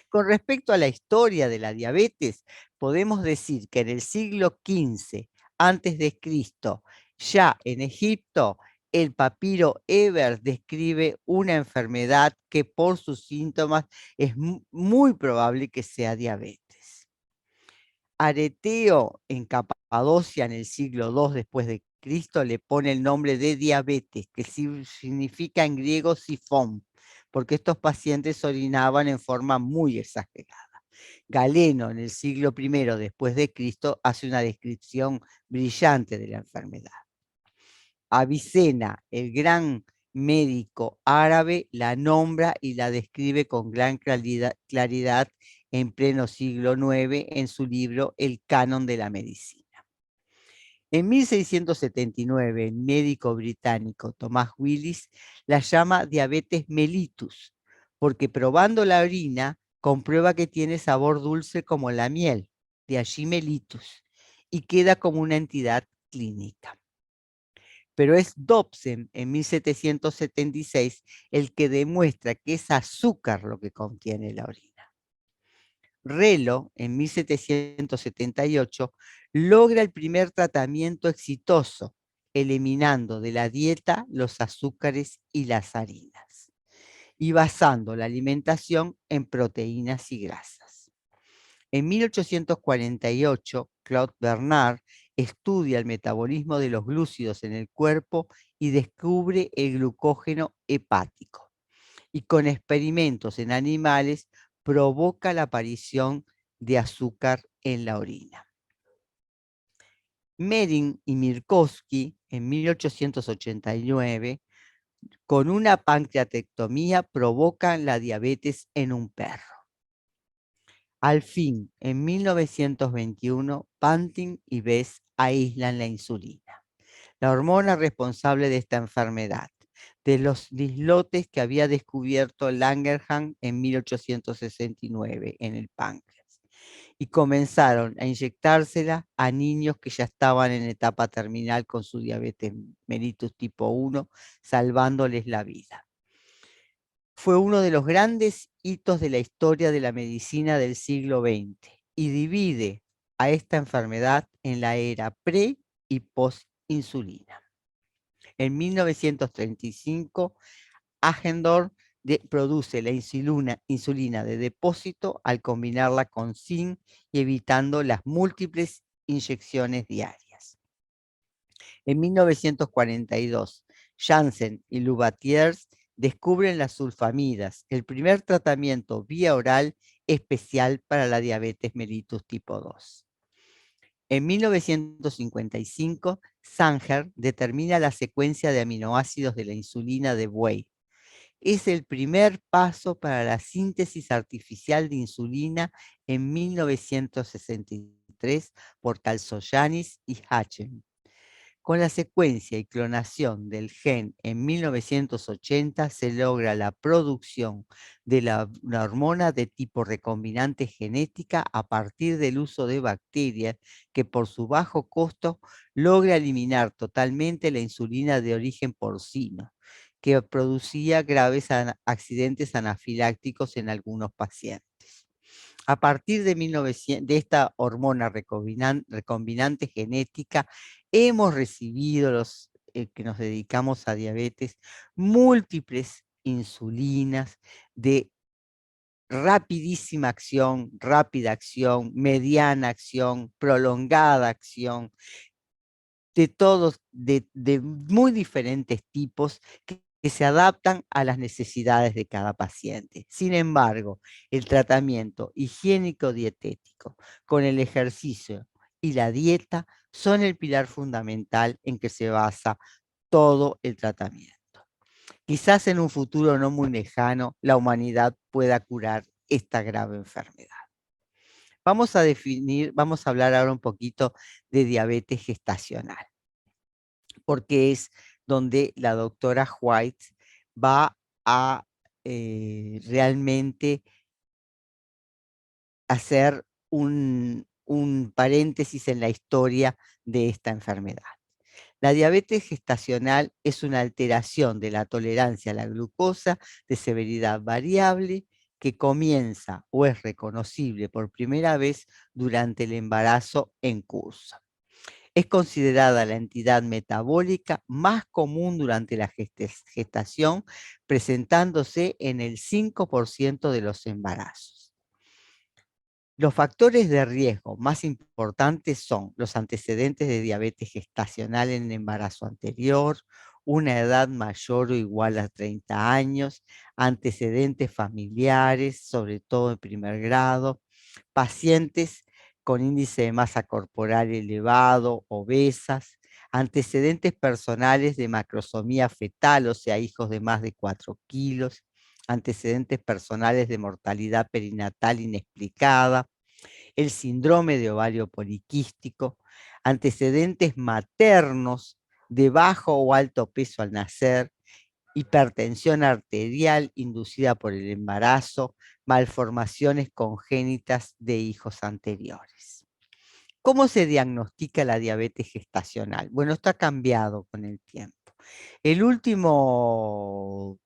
Con respecto a la historia de la diabetes, podemos decir que en el siglo XV antes de Cristo, ya en Egipto, el papiro Eber describe una enfermedad que por sus síntomas es muy probable que sea diabetes. Areteo en Capadocia en el siglo II después de Cristo le pone el nombre de diabetes, que significa en griego sifón, porque estos pacientes orinaban en forma muy exagerada. Galeno en el siglo I después de Cristo hace una descripción brillante de la enfermedad. Avicena, el gran médico árabe, la nombra y la describe con gran claridad en pleno siglo IX en su libro El Canon de la Medicina. En 1679, el médico británico Thomas Willis la llama diabetes mellitus, porque probando la orina comprueba que tiene sabor dulce como la miel, de allí mellitus, y queda como una entidad clínica. Pero es Dobson en 1776 el que demuestra que es azúcar lo que contiene la orina. Relo, en 1778, logra el primer tratamiento exitoso, eliminando de la dieta los azúcares y las harinas, y basando la alimentación en proteínas y grasas. En 1848, Claude Bernard estudia el metabolismo de los glúcidos en el cuerpo y descubre el glucógeno hepático. Y con experimentos en animales provoca la aparición de azúcar en la orina. Mering y Minkowski, en 1889, con una pancreatectomía provocan la diabetes en un perro. Al fin, en 1921, Banting y Bess aíslan la insulina, la hormona responsable de esta enfermedad, de los islotes que había descubierto Langerhans en 1869 en el páncreas, y comenzaron a inyectársela a niños que ya estaban en etapa terminal con su diabetes mellitus tipo 1, salvándoles la vida. Fue uno de los grandes hitos de la historia de la medicina del siglo XX y divide a esta enfermedad en la era pre y post-insulina. En 1935, Agendorf produce la insulina de depósito al combinarla con zinc y evitando las múltiples inyecciones diarias. En 1942, Janssen y Lubatiers descubren las sulfamidas, el primer tratamiento vía oral especial para la diabetes mellitus tipo 2. En 1955, Sanger determina la secuencia de aminoácidos de la insulina de buey. Es el primer paso para la síntesis artificial de insulina en 1963 por Calzoyanis y Hatchem. Con la secuencia y clonación del gen en 1980 se logra la producción de una hormona de tipo recombinante genética a partir del uso de bacterias que por su bajo costo logra eliminar totalmente la insulina de origen porcino, que producía graves accidentes anafilácticos en algunos pacientes. A partir de esta hormona recombinante genética, hemos recibido los que nos dedicamos a diabetes múltiples insulinas de rapidísima acción, rápida acción, mediana acción, prolongada acción, de todos, de muy diferentes tipos que se adaptan a las necesidades de cada paciente. Sin embargo, el tratamiento higiénico dietético con el ejercicio y la dieta son el pilar fundamental en que se basa todo el tratamiento. Quizás en un futuro no muy lejano la humanidad pueda curar esta grave enfermedad. Vamos a hablar ahora un poquito de diabetes gestacional, porque es donde la doctora White va a realmente hacer un paréntesis en la historia de esta enfermedad. La diabetes gestacional es una alteración de la tolerancia a la glucosa de severidad variable que comienza o es reconocible por primera vez durante el embarazo en curso. Es considerada la entidad metabólica más común durante la gestación, presentándose en el 5% de los embarazos. Los factores de riesgo más importantes son los antecedentes de diabetes gestacional en el embarazo anterior, una edad mayor o igual a 30 años, antecedentes familiares, sobre todo en primer grado, pacientes con índice de masa corporal elevado, obesas, antecedentes personales de macrosomía fetal, o sea, hijos de más de 4 kilos, antecedentes personales de mortalidad perinatal inexplicada, el síndrome de ovario poliquístico, antecedentes maternos de bajo o alto peso al nacer, hipertensión arterial inducida por el embarazo, malformaciones congénitas de hijos anteriores. ¿Cómo se diagnostica la diabetes gestacional? Bueno, esto ha cambiado con el tiempo. El último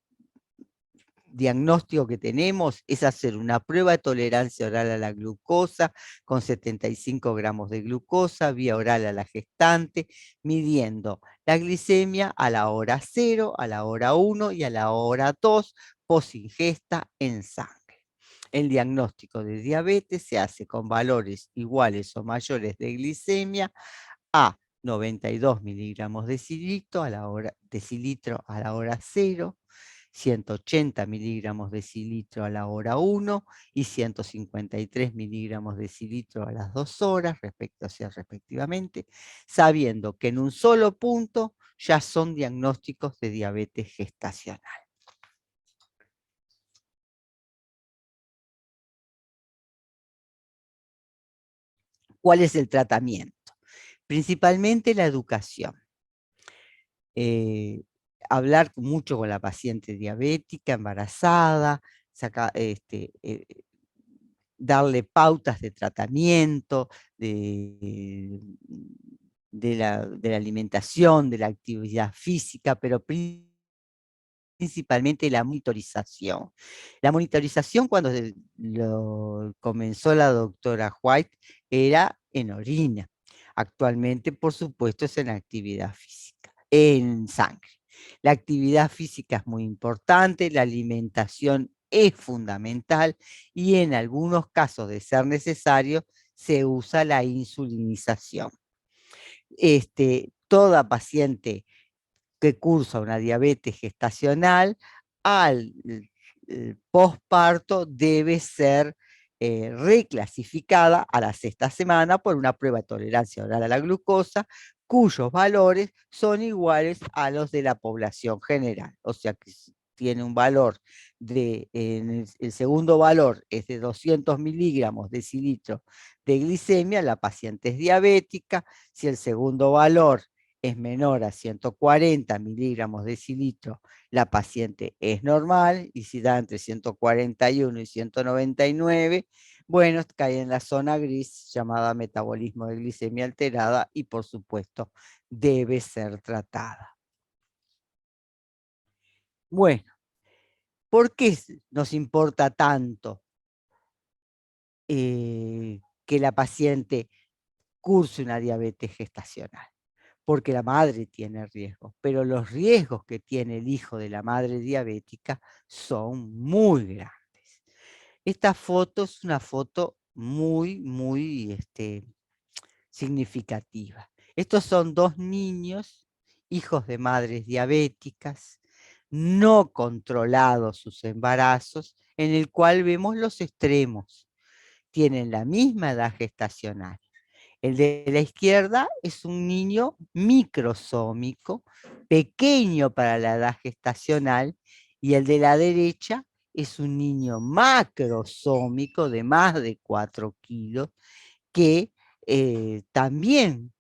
diagnóstico que tenemos es hacer una prueba de tolerancia oral a la glucosa con 75 gramos de glucosa vía oral a la gestante, midiendo la glicemia a la hora 0, a la hora 1 y a la hora 2 post ingesta en sangre. El diagnóstico de diabetes se hace con valores iguales o mayores de glicemia a 92 miligramos de decilitro a la hora 0, 180 miligramos de decilitro a la hora 1 y 153 miligramos de decilitro a las 2 horas, respectivamente, sabiendo que en un solo punto ya son diagnósticos de diabetes gestacional. ¿Cuál es el tratamiento? Principalmente la educación. Hablar mucho con la paciente diabética, embarazada, darle pautas de tratamiento, de la alimentación, de la actividad física, pero principalmente la monitorización. La monitorización, cuando lo comenzó la doctora White, era en orina. Actualmente, por supuesto, es en actividad física, en sangre. La actividad física es muy importante, la alimentación es fundamental y en algunos casos, de ser necesario, se usa la insulinización. Toda paciente que cursa una diabetes gestacional, al posparto debe ser reclasificada a la 6ª semana por una prueba de tolerancia oral a la glucosa, cuyos valores son iguales a los de la población general. O sea que tiene un valor el segundo valor es de 200 miligramos decilitro de glicemia, la paciente es diabética. Si el segundo valor es menor a 140 miligramos decilitro, la paciente es normal, y si da entre 141 y 199, bueno, cae en la zona gris llamada metabolismo de glicemia alterada y por supuesto debe ser tratada. Bueno, ¿por qué nos importa tanto que la paciente curse una diabetes gestacional? Porque la madre tiene riesgos, pero los riesgos que tiene el hijo de la madre diabética son muy grandes. Esta foto es una foto muy, muy significativa. Estos son 2 niños, hijos de madres diabéticas, no controlados sus embarazos, en el cual vemos los extremos. Tienen la misma edad gestacional. El de la izquierda es un niño microsómico, pequeño para la edad gestacional, y el de la derecha es un niño macrosómico de más de 4 kilos, que también,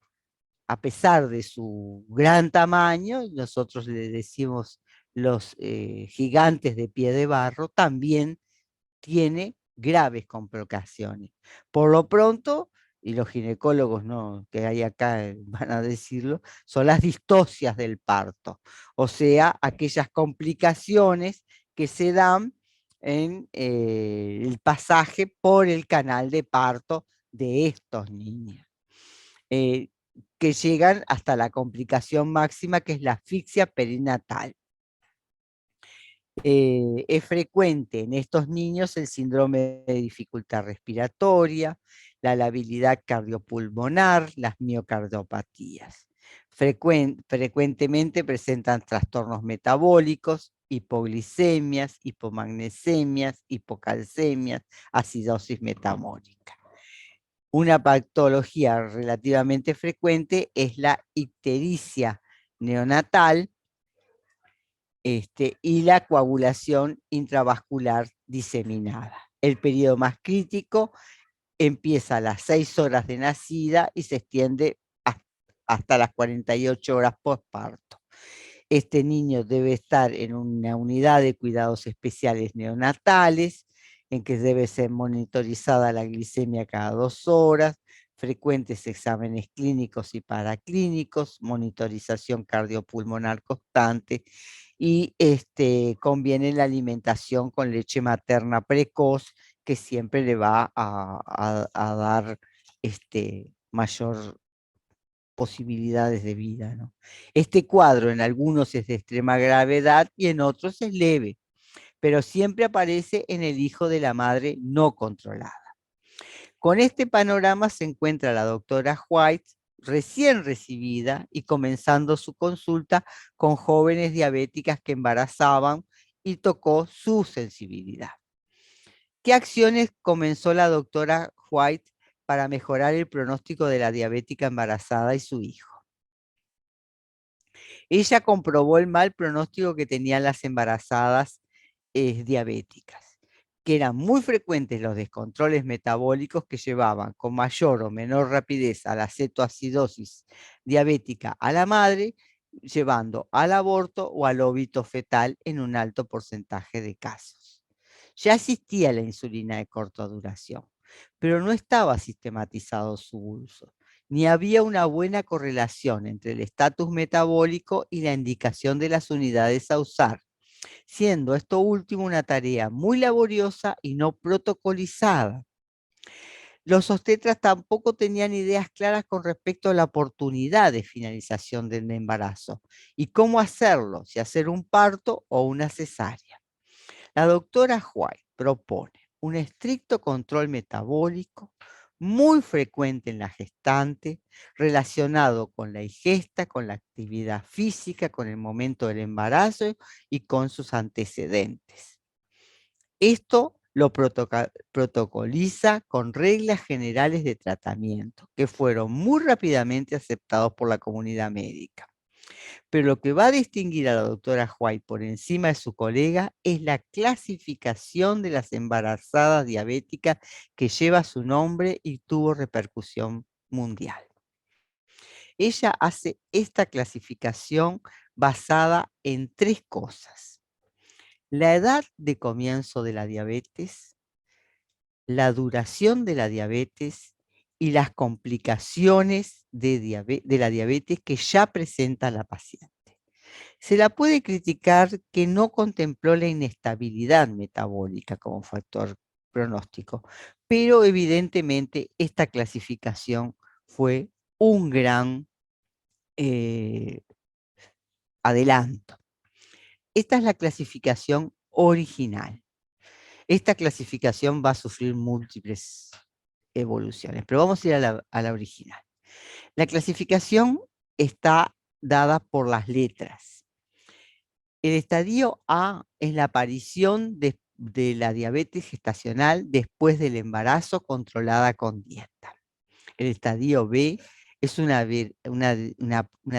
a pesar de su gran tamaño, nosotros le decimos los gigantes de pie de barro, también tiene graves complicaciones. Por lo pronto, y los ginecólogos que hay acá van a decirlo, son las distocias del parto, o sea, aquellas complicaciones que se dan en el pasaje por el canal de parto de estos niños, que llegan hasta la complicación máxima, que es la asfixia perinatal. Es frecuente en estos niños el síndrome de dificultad respiratoria, la labilidad cardiopulmonar, las miocardiopatías. Frecuentemente presentan trastornos metabólicos, hipoglicemias, hipomagnesemias, hipocalcemias, acidosis metabólica. Una patología relativamente frecuente es la ictericia neonatal, y la coagulación intravascular diseminada. El periodo más crítico empieza a las 6 horas de nacida y se extiende hasta las 48 horas postparto. Este niño debe estar en una unidad de cuidados especiales neonatales, en que debe ser monitorizada la glicemia cada 2 horas, frecuentes exámenes clínicos y paraclínicos, monitorización cardiopulmonar constante, y conviene la alimentación con leche materna precoz, que siempre le va a dar mayor posibilidades de vida, ¿no? Este cuadro en algunos es de extrema gravedad y en otros es leve, pero siempre aparece en el hijo de la madre no controlada. Con este panorama se encuentra la doctora White, recién recibida y comenzando su consulta con jóvenes diabéticas que embarazaban, y tocó su sensibilidad. ¿Qué acciones comenzó la doctora White para mejorar el pronóstico de la diabética embarazada y su hijo? Ella comprobó el mal pronóstico que tenían las embarazadas diabéticas. que eran muy frecuentes los descontroles metabólicos que llevaban con mayor o menor rapidez a la cetoacidosis diabética a la madre, llevando al aborto o al óbito fetal en un alto porcentaje de casos. Ya existía la insulina de corta duración, pero no estaba sistematizado su uso, ni había una buena correlación entre el estatus metabólico y la indicación de las unidades a usar, siendo esto último una tarea muy laboriosa y no protocolizada. Los obstetras tampoco tenían ideas claras con respecto a la oportunidad de finalización del embarazo y cómo hacerlo, si hacer un parto o una cesárea. La doctora White propone un estricto control metabólico muy frecuente en la gestante, relacionado con la ingesta, con la actividad física, con el momento del embarazo y con sus antecedentes. Esto lo protocoliza con reglas generales de tratamiento que fueron muy rápidamente aceptados por la comunidad médica. Pero lo que va a distinguir a la doctora White por encima de su colega es la clasificación de las embarazadas diabéticas que lleva su nombre y tuvo repercusión mundial. Ella hace esta clasificación basada en 3 cosas: la edad de comienzo de la diabetes, la duración de la diabetes y las complicaciones de la diabetes que ya presenta la paciente. Se la puede criticar que no contempló la inestabilidad metabólica como factor pronóstico, pero evidentemente esta clasificación fue un gran adelanto. Esta es la clasificación original. Esta clasificación va a sufrir múltiples evoluciones, pero vamos a ir a la original. La clasificación está dada por las letras. El estadio A es la aparición de la diabetes gestacional después del embarazo controlada con dieta. El estadio B es una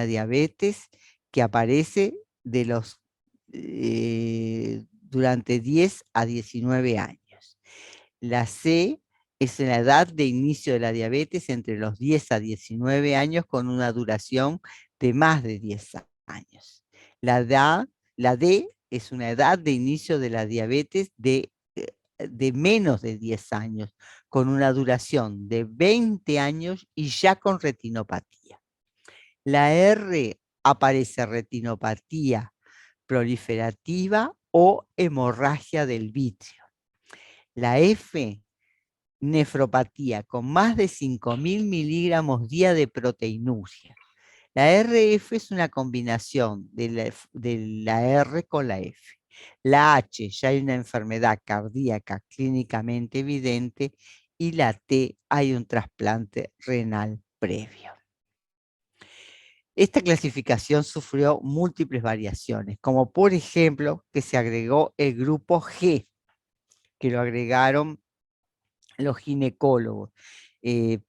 diabetes que aparece durante 10 a 19 años. La C es la edad de inicio de la diabetes entre los 10 a 19 años con una duración de más de 10 años. La D es una edad de inicio de la diabetes de menos de 10 años, con una duración de 20 años y ya con retinopatía. La R aparece retinopatía proliferativa o hemorragia del vitrio. La F, nefropatía con más de 5.000 miligramos día de proteinuria. La RF es una combinación de la R con la F. La H, ya hay una enfermedad cardíaca clínicamente evidente, y la T, hay un trasplante renal previo. Esta clasificación sufrió múltiples variaciones, como por ejemplo que se agregó el grupo G, que lo agregaron los ginecólogos,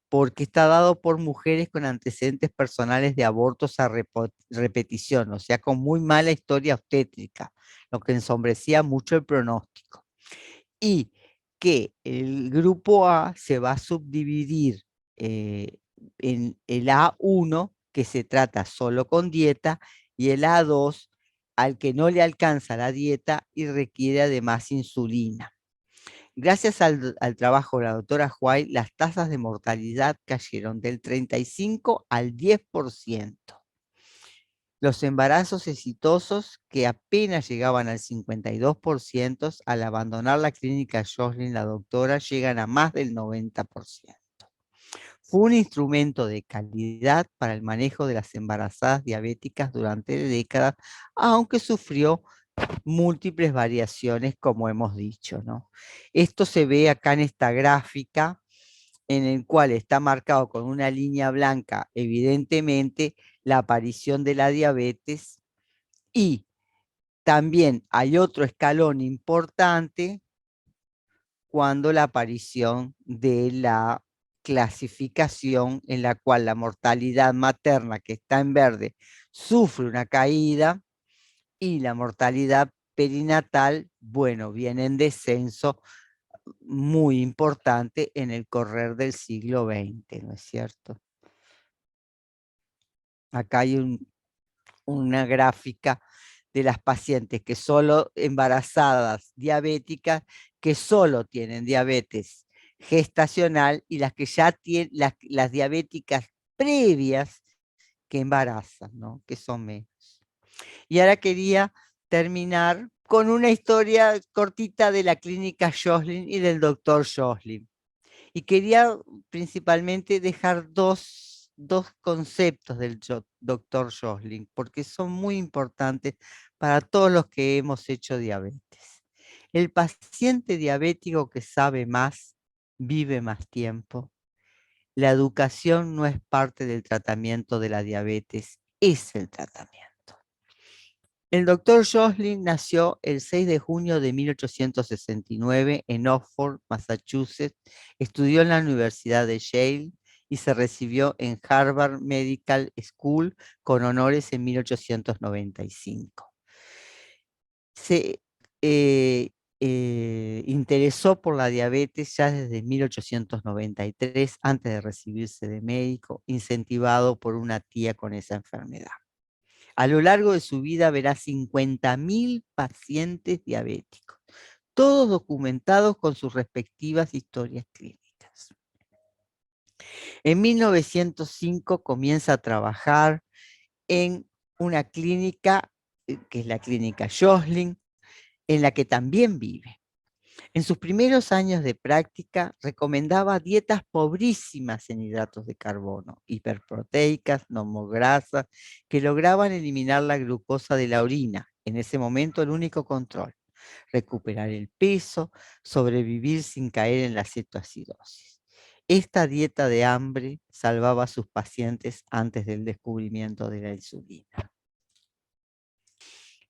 porque está dado por mujeres con antecedentes personales de abortos a repetición, o sea, con muy mala historia obstétrica, lo que ensombrecía mucho el pronóstico. Y que el grupo A se va a subdividir en el A1, que se trata solo con dieta, y el A2, al que no le alcanza la dieta y requiere además insulina. Gracias al trabajo de la doctora White, las tasas de mortalidad cayeron del 35 al 10%. Los embarazos exitosos, que apenas llegaban al 52%, al abandonar la clínica Joslin, la doctora, llegan a más del 90%. Fue un instrumento de calidad para el manejo de las embarazadas diabéticas durante décadas, aunque sufrió múltiples variaciones, como hemos dicho, ¿no? Esto se ve acá en esta gráfica, en el cual está marcado con una línea blanca, evidentemente, la aparición de la diabetes, y también hay otro escalón importante cuando la aparición de la clasificación en la cual la mortalidad materna, que está en verde, sufre una caída, y la mortalidad perinatal, bueno, viene en descenso muy importante en el correr del siglo XX, ¿no es cierto? Acá hay una gráfica de las pacientes que solo embarazadas diabéticas, que solo tienen diabetes gestacional, y las que ya tienen, las diabéticas previas que embarazan, ¿no? Que son menos. Y ahora quería terminar con una historia cortita de la clínica Joslin y del doctor Joslin. Y quería principalmente dejar dos conceptos del doctor Joslin, porque son muy importantes para todos los que hemos hecho diabetes. El paciente diabético que sabe más, vive más tiempo. La educación no es parte del tratamiento de la diabetes, es el tratamiento. El doctor Joslin nació el 6 de junio de 1869 en Oxford, Massachusetts. Estudió en la Universidad de Yale y se recibió en Harvard Medical School con honores en 1895. Se interesó por la diabetes ya desde 1893, antes de recibirse de médico, incentivado por una tía con esa enfermedad. A lo largo de su vida verá 50.000 pacientes diabéticos, todos documentados con sus respectivas historias clínicas. En 1905 comienza a trabajar en una clínica, que es la clínica Joslin, en la que también vive. En sus primeros años de práctica recomendaba dietas pobrísimas en hidratos de carbono, hiperproteicas, nomograsas, que lograban eliminar la glucosa de la orina, en ese momento el único control, recuperar el peso, sobrevivir sin caer en la cetoacidosis. Esta dieta de hambre salvaba a sus pacientes antes del descubrimiento de la insulina.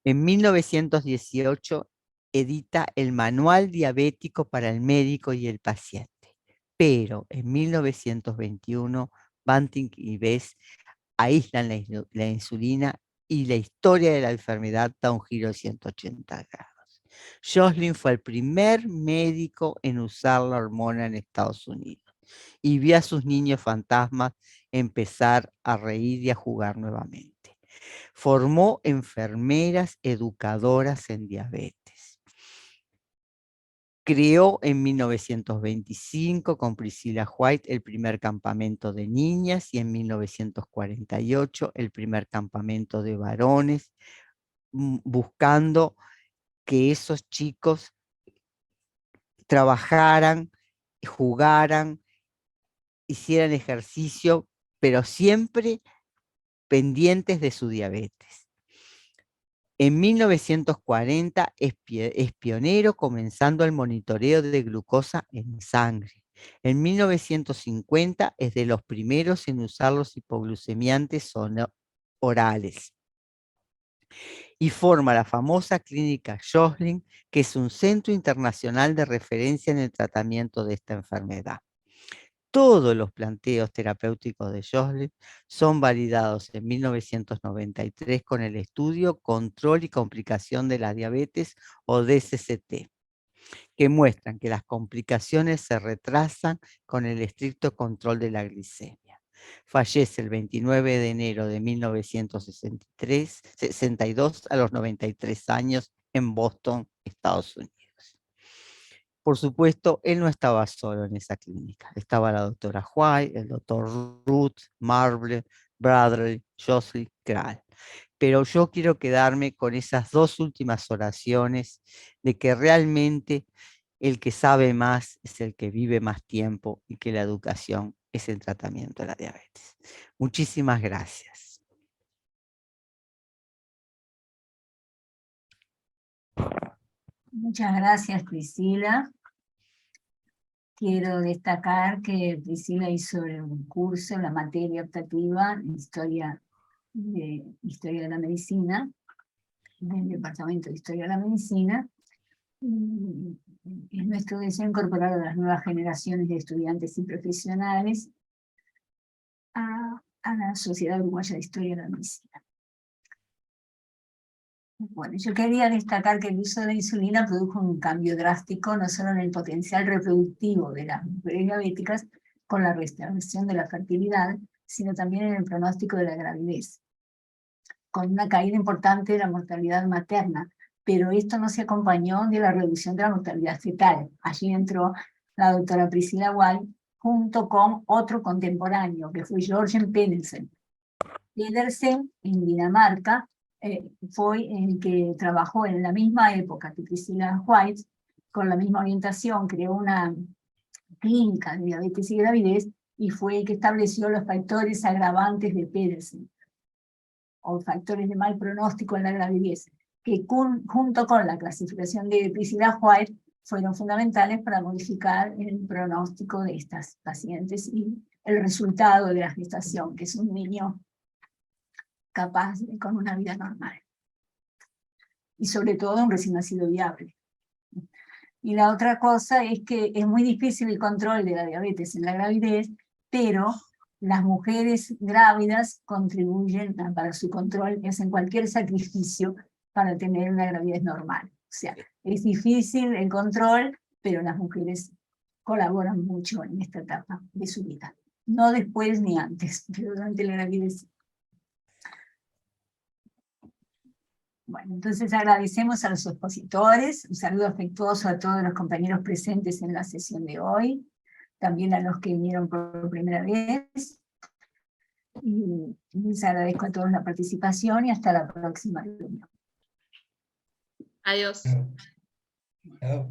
En 1918 edita el Manual Diabético para el médico y el paciente, pero en 1921 Banting y Bess aíslan la insulina y la historia de la enfermedad da un giro de 180 grados. Joslin fue el primer médico en usar la hormona en Estados Unidos y vio a sus niños fantasmas empezar a reír y a jugar nuevamente. Formó enfermeras educadoras en diabetes. Creó en 1925 con Priscilla White el primer campamento de niñas y en 1948 el primer campamento de varones, buscando que esos chicos trabajaran, jugaran, hicieran ejercicio, pero siempre pendientes de su diabetes. En 1940 es pionero comenzando el monitoreo de glucosa en sangre. En 1950 es de los primeros en usar los hipoglucemiantes orales. Y forma la famosa clínica Joslin, que es un centro internacional de referencia en el tratamiento de esta enfermedad. Todos los planteos terapéuticos de Joslin son validados en 1993 con el estudio Control y Complicación de la Diabetes o DCCT, que muestran que las complicaciones se retrasan con el estricto control de la glicemia. Fallece el 29 de enero de 1962 a los 93 años en Boston, Estados Unidos. Por supuesto, él no estaba solo en esa clínica. Estaba la doctora White, el doctor Ruth, Marble, Bradley, Joslin, Kral. Pero yo quiero quedarme con esas dos últimas oraciones de que realmente el que sabe más es el que vive más tiempo y que la educación es el tratamiento de la diabetes. Muchísimas gracias. Muchas gracias, Priscila. Quiero destacar que Priscila hizo un curso en la materia optativa en Historia de la Medicina, del Departamento de Historia de la Medicina. Es nuestro deseo incorporar a las nuevas generaciones de estudiantes y profesionales a la Sociedad Uruguaya de Historia de la Medicina. Bueno, yo quería destacar que el uso de la insulina produjo un cambio drástico, no solo en el potencial reproductivo de las mujeres diabéticas con la restauración de la fertilidad, sino también en el pronóstico de la gravidez, con una caída importante de la mortalidad materna, pero esto no se acompañó de la reducción de la mortalidad fetal. Allí entró la doctora Priscilla White, junto con otro contemporáneo, que fue Jorgen Pedersen. Pedersen, en Dinamarca, fue el que trabajó en la misma época que Priscilla White, con la misma orientación, creó una clínica de diabetes y gravidez, y fue el que estableció los factores agravantes de Pedersen, o factores de mal pronóstico en la gravidez, que junto con la clasificación de Priscilla White fueron fundamentales para modificar el pronóstico de estas pacientes y el resultado de la gestación, que es un niño capaz con una vida normal. Y sobre todo un recién nacido viable. Y la otra cosa es que es muy difícil el control de la diabetes en la gravidez, pero las mujeres grávidas contribuyen para su control y hacen cualquier sacrificio para tener una gravidez normal. O sea, es difícil el control, pero las mujeres colaboran mucho en esta etapa de su vida. No después ni antes, pero durante la gravidez. Bueno, entonces agradecemos a los expositores, un saludo afectuoso a todos los compañeros presentes en la sesión de hoy, también a los que vinieron por primera vez, y les agradezco a todos la participación y hasta la próxima reunión. Adiós. Chao.